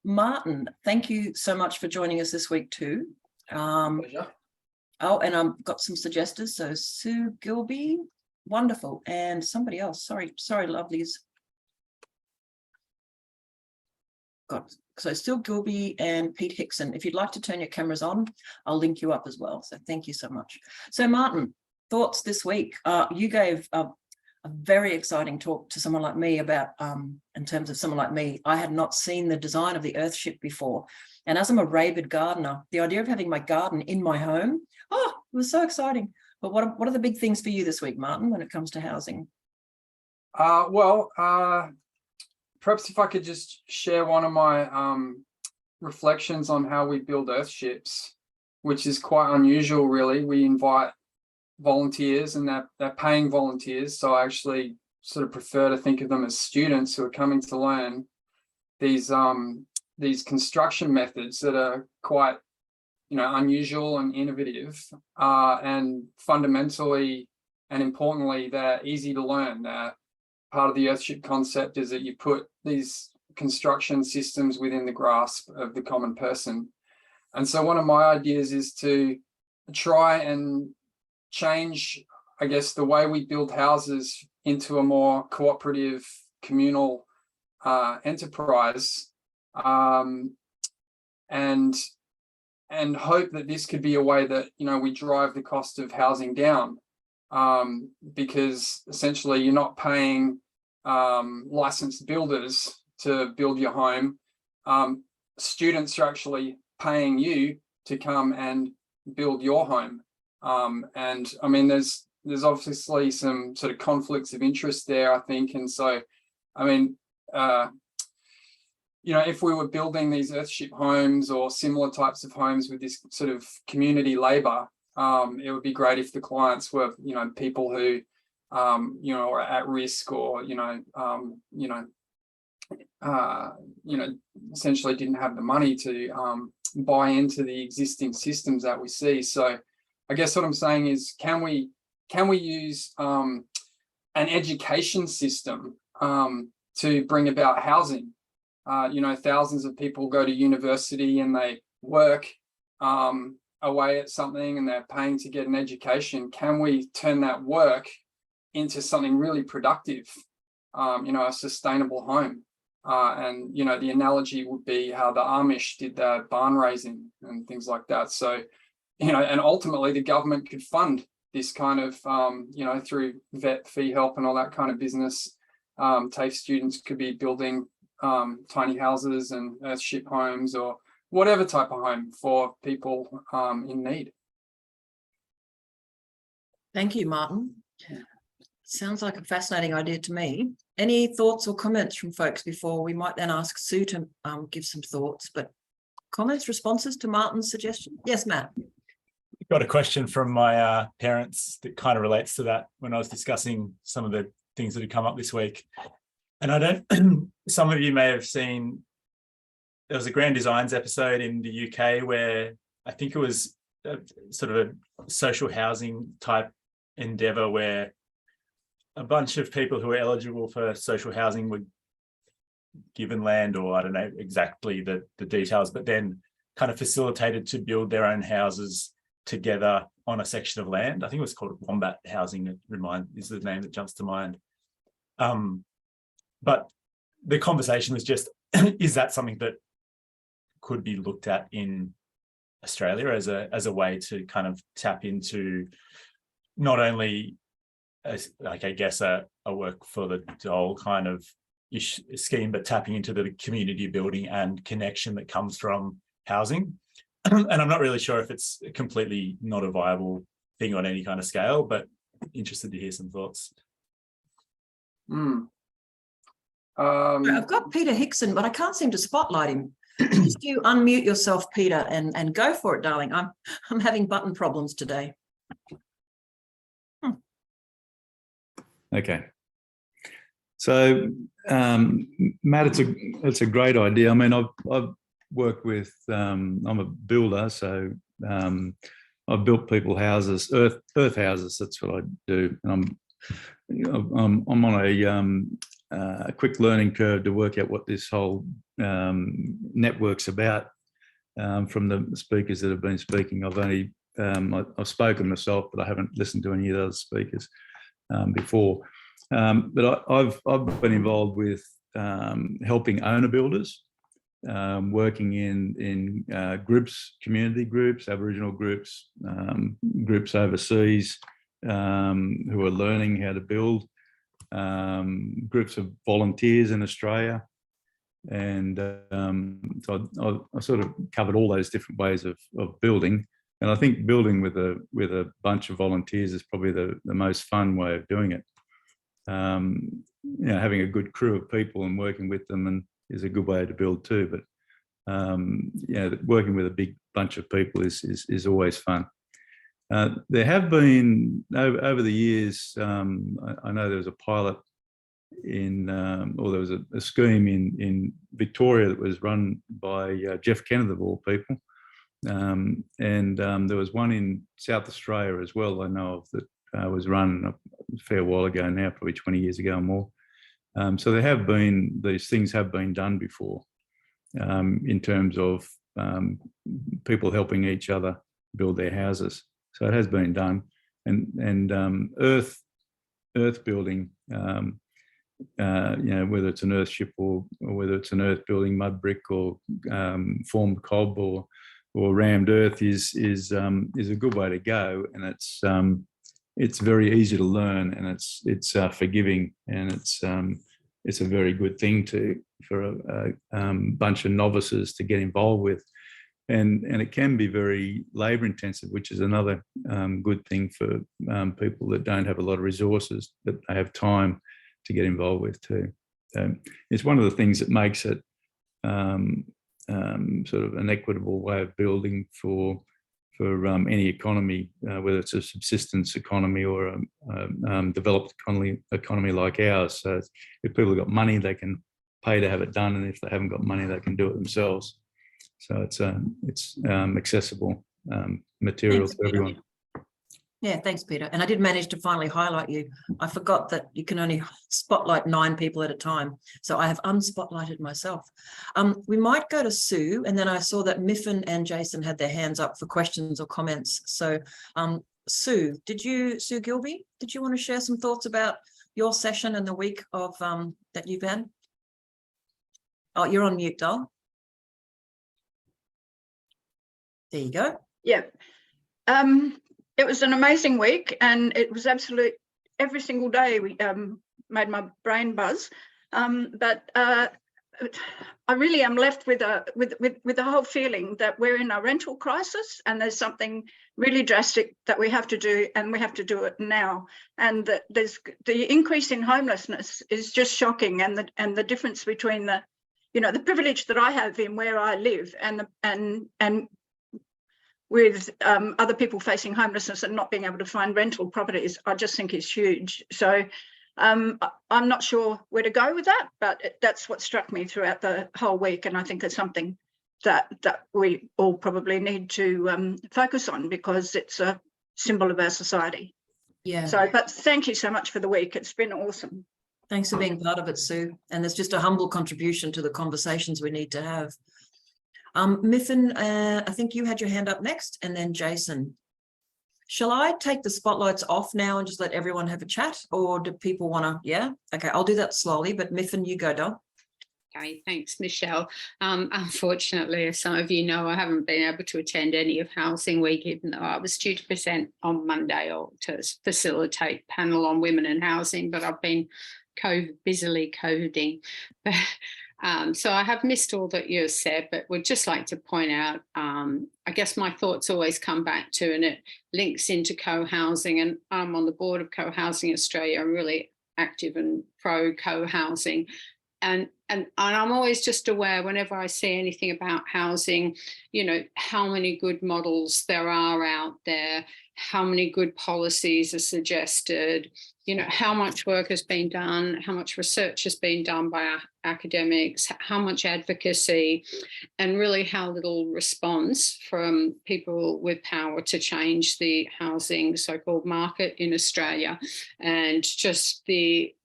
Martin, thank you so much for joining us this week too. Oh, and I've got some suggestors. So Sue Gilby, wonderful, and somebody else. Sorry, lovelies. So Sue Gilby and Pete Hickson. If you'd like to turn your cameras on, I'll link you up as well. So thank you so much. So Martin, thoughts this week. You gave a very exciting talk to someone like me about, in terms of someone like me, I had not seen the design of the Earthship before. And as I'm a rabid gardener, the idea of having my garden in my home, it was so exciting. But what are the big things for you this week, Martin, when it comes to housing? Perhaps if I could just share one of my reflections on how we build Earthships, which is quite unusual, really. We invite volunteers, and they're paying volunteers. So I actually sort of prefer to think of them as students who are coming to learn these construction methods that are quite, unusual and innovative, and fundamentally and importantly, they're easy to learn. Part of the Earthship concept is that you put these construction systems within the grasp of the common person. And so one of my ideas is to try and change, I guess, the way we build houses into a more cooperative, communal enterprise, and hope that this could be a way that, we drive the cost of housing down, because essentially you're not paying licensed builders to build your home. Students are actually paying you to come and build your home. And I mean, there's obviously some sort of conflicts of interest there, I think. And so, I mean, if we were building these Earthship homes or similar types of homes with this sort of community labor, it would be great if the clients were, people who, are at risk or, essentially didn't have the money to buy into the existing systems that we see. So I guess what I'm saying is, can we use an education system to bring about housing? Thousands of people go to university and they work away at something and they're paying to get an education. Can we turn that work into something really productive, a sustainable home? And, the analogy would be how the Amish did their barn raising and things like that. So, and ultimately the government could fund this kind of, through vet fee help and all that kind of business. TAFE students could be building tiny houses and Earthship homes or whatever type of home for people in need. Thank you, Martin. Sounds like a fascinating idea to me. Any thoughts or comments from folks before we might then ask Sue to give some thoughts, but comments, responses to Martin's suggestion? Yes, Matt. Got a question from my parents that kind of relates to that when I was discussing some of the things that had come up this week. And some of you may have seen, there was a Grand Designs episode in the UK where I think it was sort of a social housing type endeavor where a bunch of people who were eligible for social housing were given land, or I don't know exactly the details, but then kind of facilitated to build their own houses together on a section of land. I think it was called Wombat Housing, is the name that jumps to mind. But the conversation was just, is that something that could be looked at in Australia as a way to kind of tap into not only a work for the dole kind of scheme, but tapping into the community building and connection that comes from housing. And I'm not really sure if it's completely not a viable thing on any kind of scale, but interested to hear some thoughts. I've got Peter Hickson, but I can't seem to spotlight him. Just you unmute yourself, Peter, and go for it, darling. I'm having button problems today. Okay. So, Matt, it's a great idea. I mean, I've worked with, I'm a builder, so I've built people houses, earth houses. That's what I do. And I'm on a quick learning curve to work out what this whole network's about. From the speakers that have been speaking, I've spoken myself, but I haven't listened to any of the other speakers before. But I've been involved with helping owner builders, working in groups, community groups, Aboriginal groups, groups overseas, who are learning how to build, groups of volunteers in Australia. And so I sort of covered all those different ways of building. And I think building with a bunch of volunteers is probably the most fun way of doing it. You know, having a good crew of people and working with them is a good way to build too. But yeah, working with a big bunch of people is always fun. There have been over the years. I know there was a pilot or there was a scheme in Victoria that was run by Jeff Kenneth of all people, and there was one in South Australia as well. I know of that was run a fair while ago now, probably 20 years ago or more. So there have been, these things have been done before in terms of people helping each other build their houses. So it has been done, and earth building. You know, whether it's an earth ship or whether it's an earth building, mud brick or formed cob or rammed earth is a good way to go, and it's very easy to learn, and it's forgiving, and it's a very good thing for a bunch of novices to get involved with, and it can be very labour intensive, which is another good thing for people that don't have a lot of resources, but they have time to get involved with too. It's one of the things that makes it sort of an equitable way of building for any economy, whether it's a subsistence economy or a developed economy like ours. So if people have got money, they can pay to have it done, and if they haven't got money, they can do it themselves. So it's accessible material to everyone. Yeah, thanks, Peter. And I did manage to finally highlight you. I forgot that you can only spotlight 9 people at a time. So I have unspotlighted myself. We might go to Sue, and then I saw that Miffin and Jason had their hands up for questions or comments. So Sue Gilby, did you want to share some thoughts about your session and the week of that you've had? Oh, you're on mute, doll. There you go. Yeah. It was an amazing week, and it was absolute every single day we made my brain buzz. But I really am left with the whole feeling that we're in a rental crisis, and there's something really drastic that we have to do, and we have to do it now. And that there's the increase in homelessness is just shocking, and the difference between the privilege that I have in where I live and with other people facing homelessness and not being able to find rental properties, I just think is huge. So I'm not sure where to go with that, but that's what struck me throughout the whole week. And I think it's something that we all probably need to focus on, because it's a symbol of our society. Yeah. So, but thank you so much for the week. It's been awesome. Thanks for being part of it, Sue. And there's just a humble contribution to the conversations we need to have. Miffin, I think you had your hand up next, and then Jason. Shall I take the spotlights off now and just let everyone have a chat, or do people want to? Yeah, okay, I'll do that slowly, but Miffin, you go, doll. Okay, thanks, Michelle. Unfortunately, as some of you know, I haven't been able to attend any of Housing Week, even though I was due to present on Monday or to facilitate panel on women and housing, but I've been busily coding. So I have missed all that you said, but would just like to point out, I guess my thoughts always come back to, and it links into co-housing, and I'm on the board of Co-housing Australia. I'm really active and pro co-housing. And I'm always just aware, whenever I see anything about housing, how many good models there are out there, how many good policies are suggested, how much work has been done, how much research has been done by our academics, how much advocacy, and really how little response from people with power to change the housing so-called market in Australia, and just the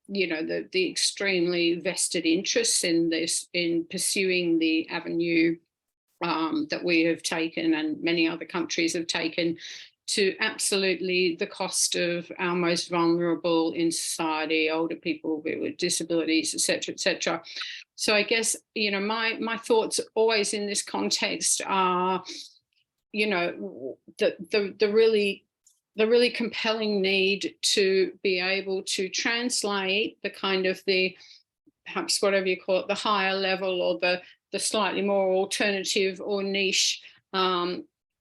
extremely vested interests in this, in pursuing the avenue that we have taken and many other countries have taken, to absolutely the cost of our most vulnerable in society, older people with disabilities, etc., etc. So I guess, my thoughts always in this context are, the really the really compelling need to be able to translate the kind of perhaps whatever you call it, the higher level or the slightly more alternative or niche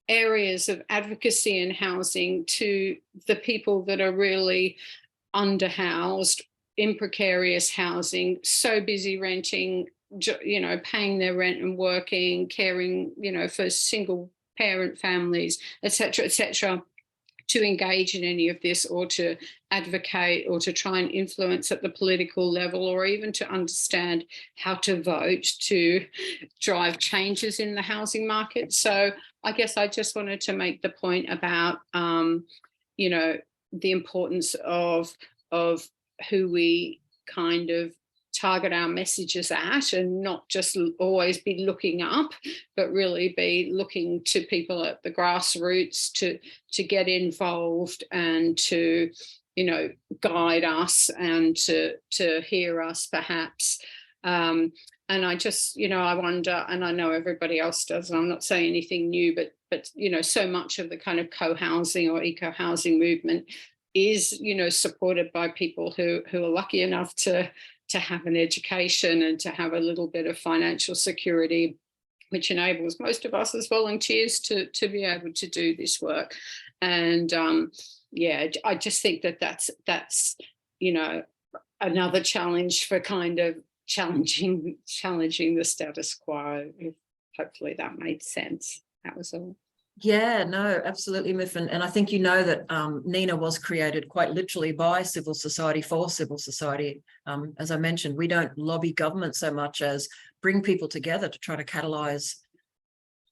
areas of advocacy in housing to the people that are really underhoused, in precarious housing, so busy renting, you know, paying their rent and working, caring, you know, for single parent families, etc., to engage in any of this or to advocate or to try and influence at the political level or even to understand how to vote to drive changes in the housing market. So I guess I just wanted to make the point about, you know, the importance of who we kind of target our messages at, and not just always be looking up, but really be looking to people at the grassroots to get involved and to, you know, guide us and to hear us perhaps. And I just, you know, I wonder, and I know everybody else does, and I'm not saying anything new, but you know, so much of the kind of co-housing or eco-housing movement is, you know, supported by people who are lucky enough to have an education and to have a little bit of financial security, which enables most of us as volunteers to be able to do this work. And yeah, I just think that's you know, another challenge for kind of challenging the status quo. Hopefully that made sense. That was all. Yeah, no, absolutely, Miffin. And I think you know that NENA was created quite literally by civil society for civil society. As I mentioned, we don't lobby government so much as bring people together to try to catalyse,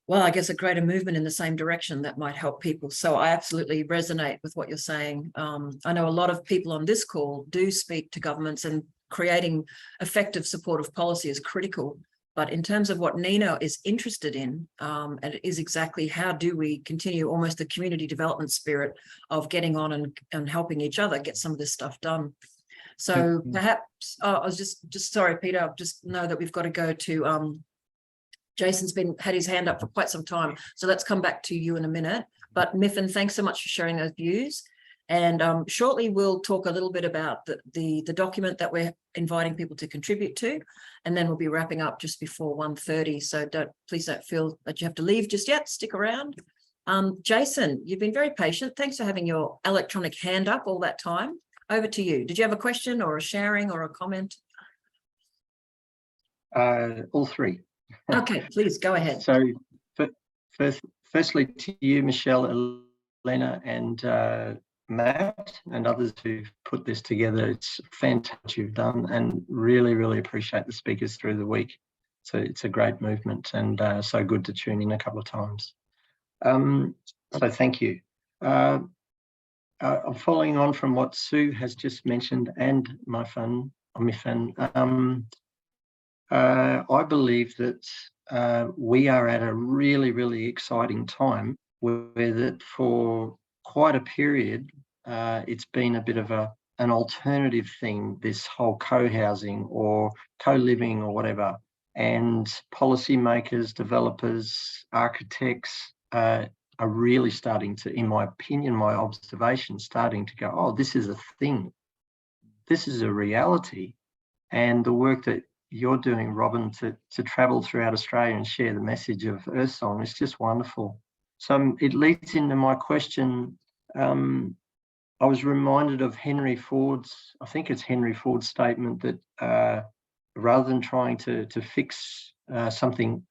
well, I guess a greater movement in the same direction that might help people. So I absolutely resonate with what you're saying. I know a lot of people on this call do speak to governments, and creating effective supportive policy is critical. But in terms of what NENA is interested in, and it is exactly how do we continue almost the community development spirit of getting on and helping each other get some of this stuff done. So perhaps, I was just sorry, Peter, just know that we've got to go to, Jason's had his hand up for quite some time. So let's come back to you in a minute. But Miffin, thanks so much for sharing those views. And shortly we'll talk a little bit about the document that we're inviting people to contribute to, and then we'll be wrapping up just before 1:30. So please don't feel that you have to leave just yet. Stick around. Jason, you've been very patient. Thanks for having your electronic hand up all that time. Over to you. Did you have a question or a sharing or a comment? All three. Okay, please go ahead. So firstly to you, Michelle, Elena, and Matt and others who've put this together. It's fantastic what you've done, and really, really appreciate the speakers through the week. So it's a great movement, and so good to tune in a couple of times. So thank you. I'm following on from what Sue has just mentioned, and Miffin. I believe that we are at a really, really exciting time where that for quite a period, it's been a bit of an alternative thing, this whole co-housing or co-living or whatever. And policymakers, developers, architects are really starting to, in my opinion, my observation, starting to go, oh, this is a thing. This is a reality. And the work that you're doing, Robin, to travel throughout Australia and share the message of Earth Song is just wonderful. So it leads into my question. I was reminded of Henry Ford's, I think it's Henry Ford's statement that rather than trying to fix something,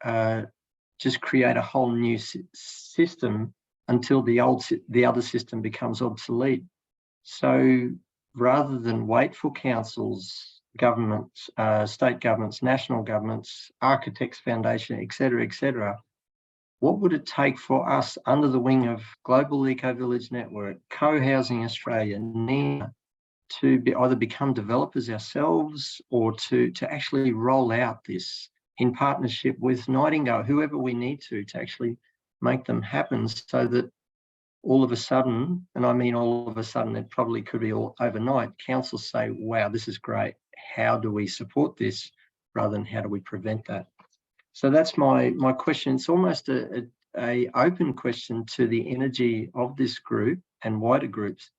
just create a whole new system until the other system becomes obsolete. So rather than wait for councils, governments, state governments, national governments, architects foundation, et cetera, what would it take for us under the wing of Global Eco Village Network, Co-Housing Australia, NENA, to either become developers ourselves or to actually roll out this in partnership with Nightingale, whoever we need to actually make them happen, so that all of a sudden, and I mean all of a sudden, it probably could be all overnight, councils say, wow, this is great. How do we support this rather than how do we prevent that? So that's my question. It's almost a a open question to the energy of this group and wider groups.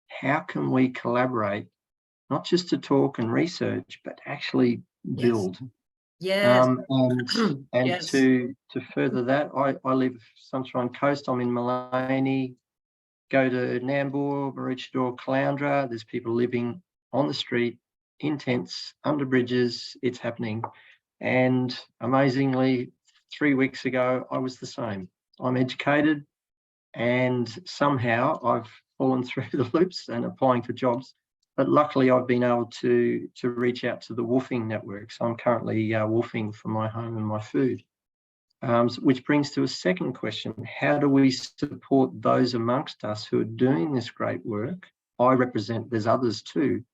How can we collaborate, not just to talk and research, but actually build? Yes. And Yes. to further that, I live Sunshine Coast. I'm in Maloney. Go to Nambour, Maroochydore, Caloundra. There's people living on the street, in tents, under bridges. It's happening. And amazingly, 3 weeks ago, I was the same. I'm educated, and somehow I've fallen through the loops and applying for jobs. But luckily, I've been able to reach out to the woofing network. So I'm currently woofing for my home and my food. Which brings to a second question. How do we support those amongst us who are doing this great work? I represent, there's others too,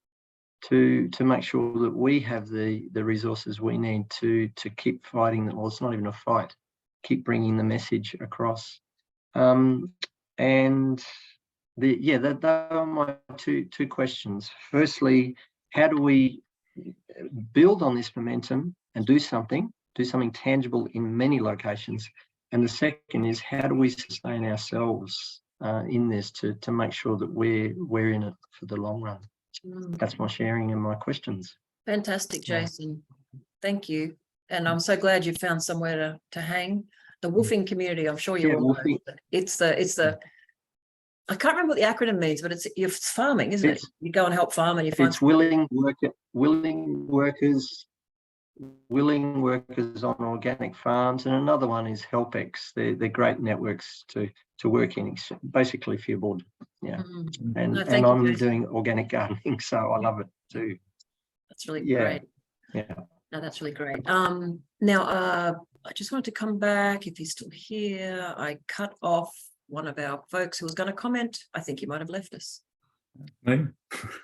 to make sure that we have the resources we need to keep fighting. Well, it's not even a fight, keep bringing the message across. And that are my two questions. Firstly, how do we build on this momentum and do something tangible in many locations? And the second is, how do we sustain ourselves in this to make sure that we're in it for the long run? That's my sharing and my questions. Fantastic, Jason. Thank you. And I'm so glad you found somewhere to hang. The woofing community, I'm sure you all know. It's the I can't remember what the acronym means, but it's farming, isn't it? You go and help farm and you find willing workers on organic farms, and another one is HelpX. They're great networks to work in, basically if you're bored. Yeah. And I'm doing organic gardening, so I love it too. That's really great. Yeah. No, that's really great. Now I just wanted to come back, if he's still here. I cut off one of our folks who was going to comment. I think he might have left us. Me?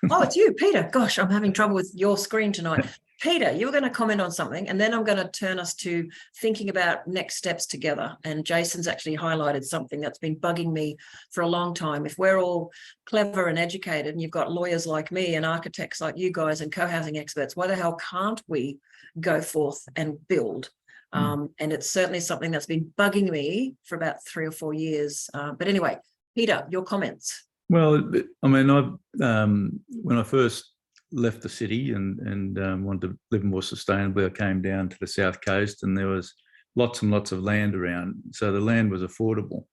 Oh, it's you, Peter. Gosh, I'm having trouble with your screen tonight. Peter, you were going to comment on something, and then I'm going to turn us to thinking about next steps together. And Jason's actually highlighted something that's been bugging me for a long time. If we're all clever and educated, and you've got lawyers like me and architects like you guys and co-housing experts, why the hell can't we go forth and build? And it's certainly something that's been bugging me for about 3 or 4 years. But anyway, Peter, your comments. Well, I mean, when I first left the city and wanted to live more sustainably, I came down to the south coast, and there was lots and lots of land around. So the land was affordable.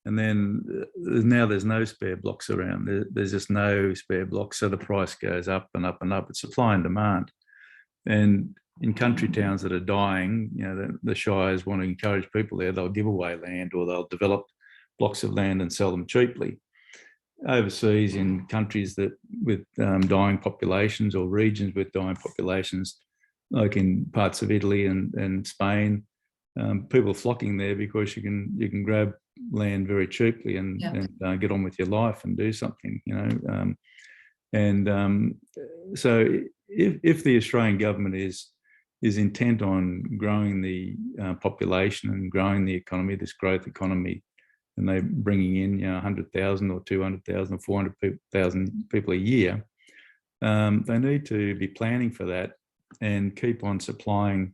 And then now there's no spare blocks around. There's just no spare blocks. So the price goes up and up and up. It's supply and demand. And in country towns that are dying, you know, the shires want to encourage people there. They'll give away land, or they'll develop blocks of land and sell them cheaply. Overseas, in countries that with dying populations, or regions with dying populations, like in parts of Italy and Spain, people are flocking there because you can grab land very cheaply and get on with your life and do something, you know. So if the Australian government is intent on growing the population and growing the economy, this growth economy, and they're bringing in 100,000 or 200,000 or 400,000 people a year, they need to be planning for that and keep on supplying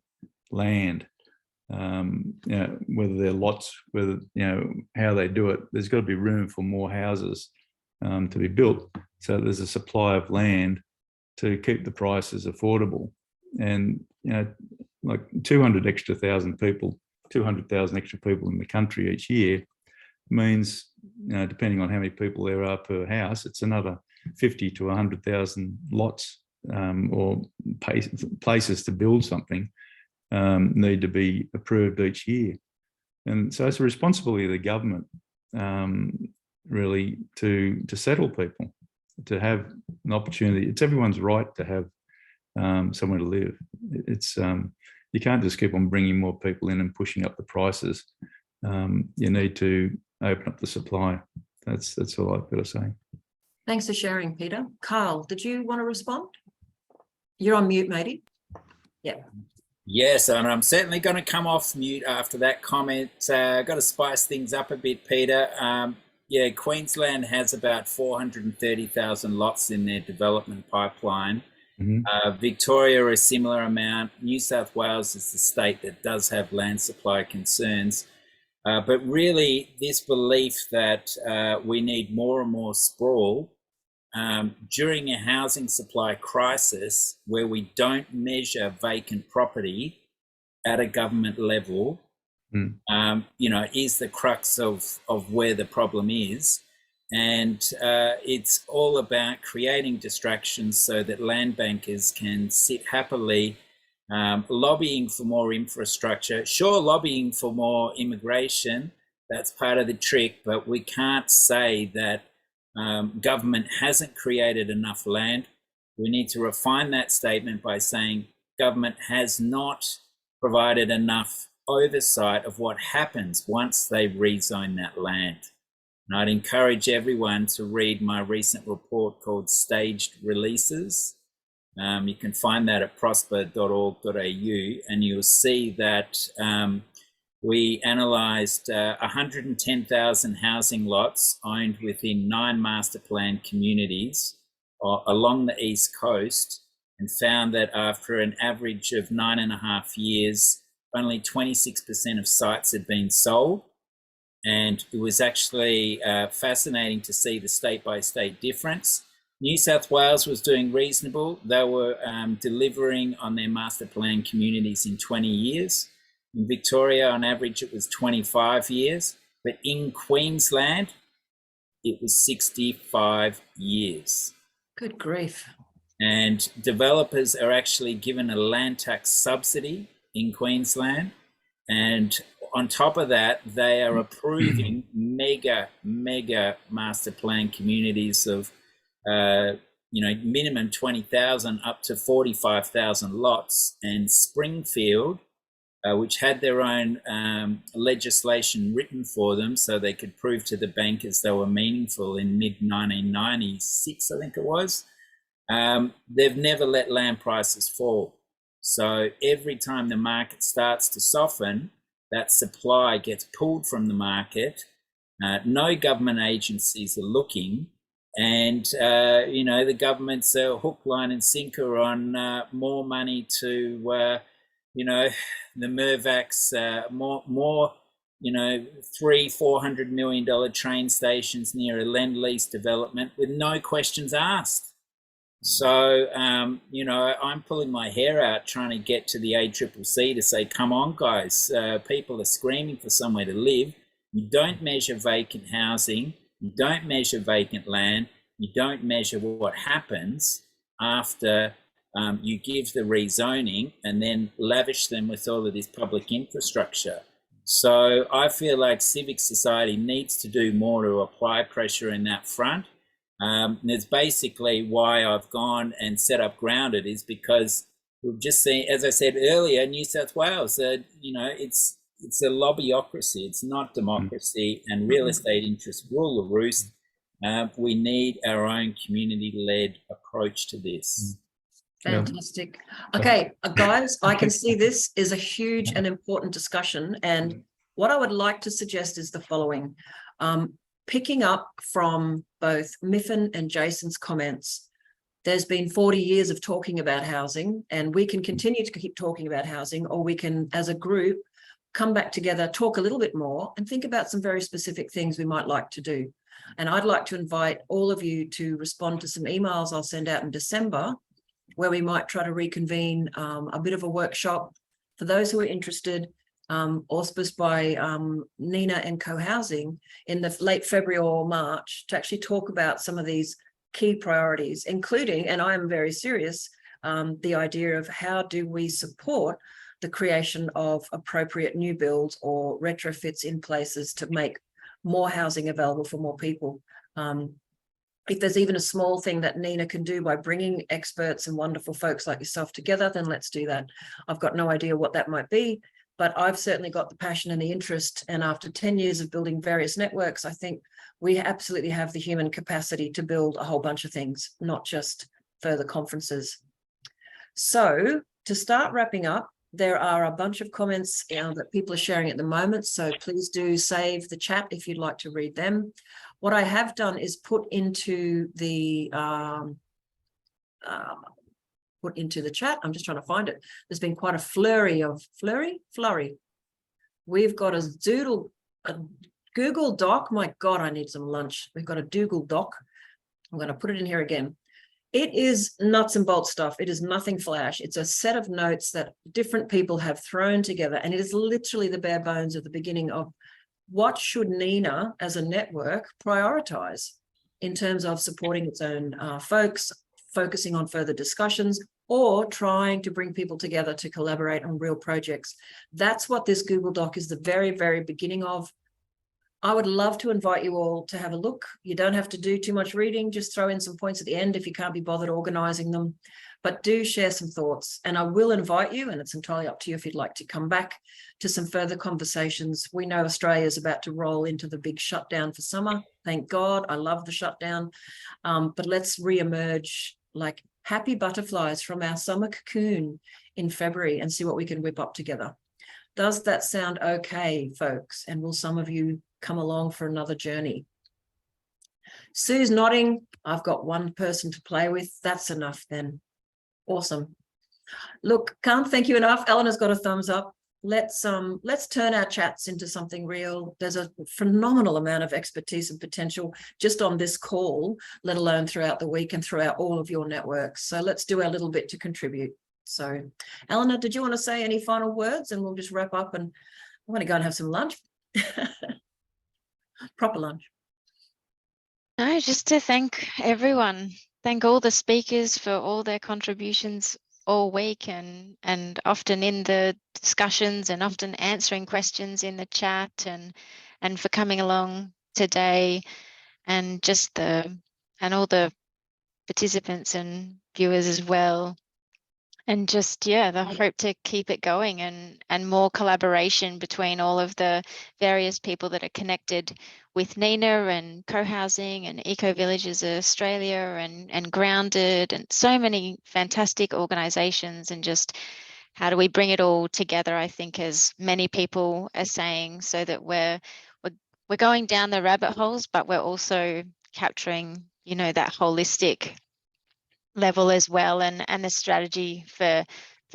land. Whether they're lots, whether, how they do it, there's got to be room for more houses to be built. So there's a supply of land to keep the prices affordable. And, like 200,000 extra people in the country each year means, depending on how many people there are per house, it's another 50 to 100,000 lots or places to build something need to be approved each year. And so it's a responsibility of the government really to settle people, to have an opportunity. It's everyone's right to have somewhere to live. It's you can't just keep on bringing more people in and pushing up the prices. You need to open up the supply. That's all I've got to say. Thanks for sharing, Peter. Carl, did you want to respond? You're on mute, matey. Yeah. Yes, and I'm certainly going to come off mute after that comment. Got to spice things up a bit, Peter. Queensland has about 430,000 lots in their development pipeline. Victoria, a similar amount. New South Wales is the state that does have land supply concerns. But really, this belief that we need more and more sprawl during a housing supply crisis where we don't measure vacant property at a government level, is the crux of where the problem is. And it's all about creating distractions so that land bankers can sit happily lobbying for more infrastructure. Sure, lobbying for more immigration, that's part of the trick, but we can't say that government hasn't created enough land. We need to refine that statement by saying government has not provided enough oversight of what happens once they rezone that land. And I'd encourage everyone to read my recent report called Staged Releases. You can find that at prosper.org.au, and you'll see that we analysed 110,000 housing lots owned within 9 master plan communities along the East Coast, and found that after an average of 9.5 years, only 26% of sites had been sold. And it was actually fascinating to see the state-by-state difference. New South Wales was doing reasonable. They were delivering on their master plan communities in 20 years. In Victoria, on average, it was 25 years. But in Queensland, it was 65 years. Good grief. And developers are actually given a land tax subsidy in Queensland. And on top of that, they are approving mega master plan communities of minimum 20,000 up to 45,000 lots. And Springfield, which had their own legislation written for them so they could prove to the bankers they were meaningful in mid-1996, I think it was, they've never let land prices fall. So every time the market starts to soften, that supply gets pulled from the market. No government agencies are looking, and the government's hook, line, and sinker on more money to the Mirvacs, more $300-400 million train stations near a lend-lease development with no questions asked. So, I'm pulling my hair out trying to get to the ACCC to say, come on, guys, people are screaming for somewhere to live. You don't measure vacant housing. You don't measure vacant land. You don't measure what happens after you give the rezoning and then lavish them with all of this public infrastructure. So I feel like civic society needs to do more to apply pressure in that front. And it's basically why I've gone and set up Grounded, is because we've just seen, as I said earlier, New South Wales, it's a lobbyocracy. It's not democracy, and real estate interests rule the roost. We need our own community-led approach to this. Fantastic. Okay, guys, I can see this is a huge and important discussion. And what I would like to suggest is the following. Picking up from both Miffin and Jason's comments, there's been 40 years of talking about housing, and we can continue to keep talking about housing, or we can, as a group, come back together, talk a little bit more, and think about some very specific things we might like to do. And I'd like to invite all of you to respond to some emails I'll send out in December, where we might try to reconvene a bit of a workshop for those who are interested, auspiced by NENA and Co-Housing in the late February or March, to actually talk about some of these key priorities, including, and I am very serious, the idea of how do we support the creation of appropriate new builds or retrofits in places to make more housing available for more people. If there's even a small thing that NENA can do by bringing experts and wonderful folks like yourself together, then let's do that. I've got no idea what that might be, but I've certainly got the passion and the interest. And after 10 years of building various networks, I think we absolutely have the human capacity to build a whole bunch of things, not just further conferences. So to start wrapping up, there are a bunch of comments that people are sharing at the moment. So please do save the chat if you'd like to read them. What I have done is put into the chat. I'm just trying to find it. There's been quite a flurry. We've got a a Google Doc. My God, I need some lunch. We've got a Google Doc. I'm going to put it in here again. It is nuts and bolts stuff. It is nothing flash. It's a set of notes that different people have thrown together. And it is literally the bare bones of the beginning of what should NENA as a network prioritize in terms of supporting its own folks, focusing on further discussions, or trying to bring people together to collaborate on real projects. That's what this Google Doc is the very, very beginning of. I would love to invite you all to have a look. You don't have to do too much reading, just throw in some points at the end if you can't be bothered organizing them, but do share some thoughts. And I will invite you, and it's entirely up to you if you'd like to come back to some further conversations. We know Australia is about to roll into the big shutdown for summer. Thank God, I love the shutdown. But let's re-emerge like happy butterflies from our summer cocoon in February and see what we can whip up together. Does that sound okay, folks? And will some of you come along for another journey? Sue's nodding. I've got one person to play with. That's enough then. Awesome. Look, can't thank you enough. Eleanor's got a thumbs up. Let's turn our chats into something real. There's a phenomenal amount of expertise and potential just on this call, let alone throughout the week and throughout all of your networks. So let's do our little bit to contribute. So Eleanor, did you want to say any final words? And we'll just wrap up, and I want to go and have some lunch. Proper lunch. No, just to thank everyone. Thank all the speakers for all their contributions all week, and often in the discussions and often answering questions in the chat, and for coming along today, and just all the participants and viewers as well. And just, yeah, the hope to keep it going, and more collaboration between all of the various people that are connected with NENA and Co-Housing and Eco Villages Australia and Grounded and so many fantastic organisations. And just how do we bring it all together, I think, as many people are saying, so that we're going down the rabbit holes, but we're also capturing, you know, that holistic level as well, and the strategy for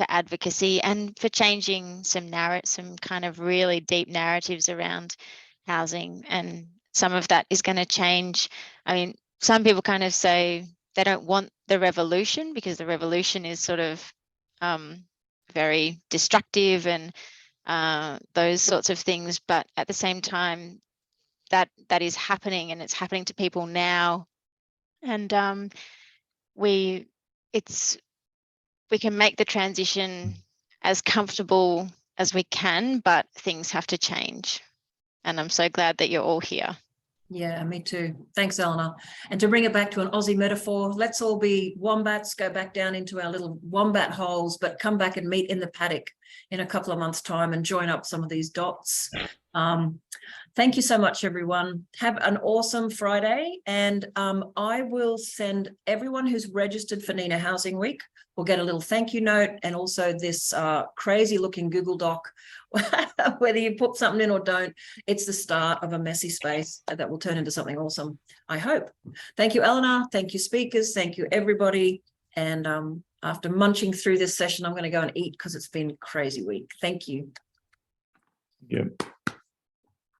advocacy and for changing some kind of really deep narratives around housing. And some of that is going to change. I mean, some people kind of say they don't want the revolution because the revolution is sort of very destructive and those sorts of things, but at the same time that is happening, and it's happening to people now. And we can make the transition as comfortable as we can, but things have to change. And I'm so glad that you're all here. Yeah, me too. Thanks, Eleanor. And to bring it back to an Aussie metaphor, let's all be wombats, go back down into our little wombat holes, but come back and meet in the paddock in a couple of months' time and join up some of these dots. Thank you so much, everyone. Have an awesome Friday. And I will send everyone who's registered for NENA Housing Week will get a little thank you note, and also this crazy looking Google Doc. Whether you put something in or don't, it's the start of a messy space that will turn into something awesome, I hope. Thank you, Eleanor. Thank you, speakers. Thank you, everybody. And after munching through this session, I'm going to go and eat because it's been a crazy week. Thank you. Yep.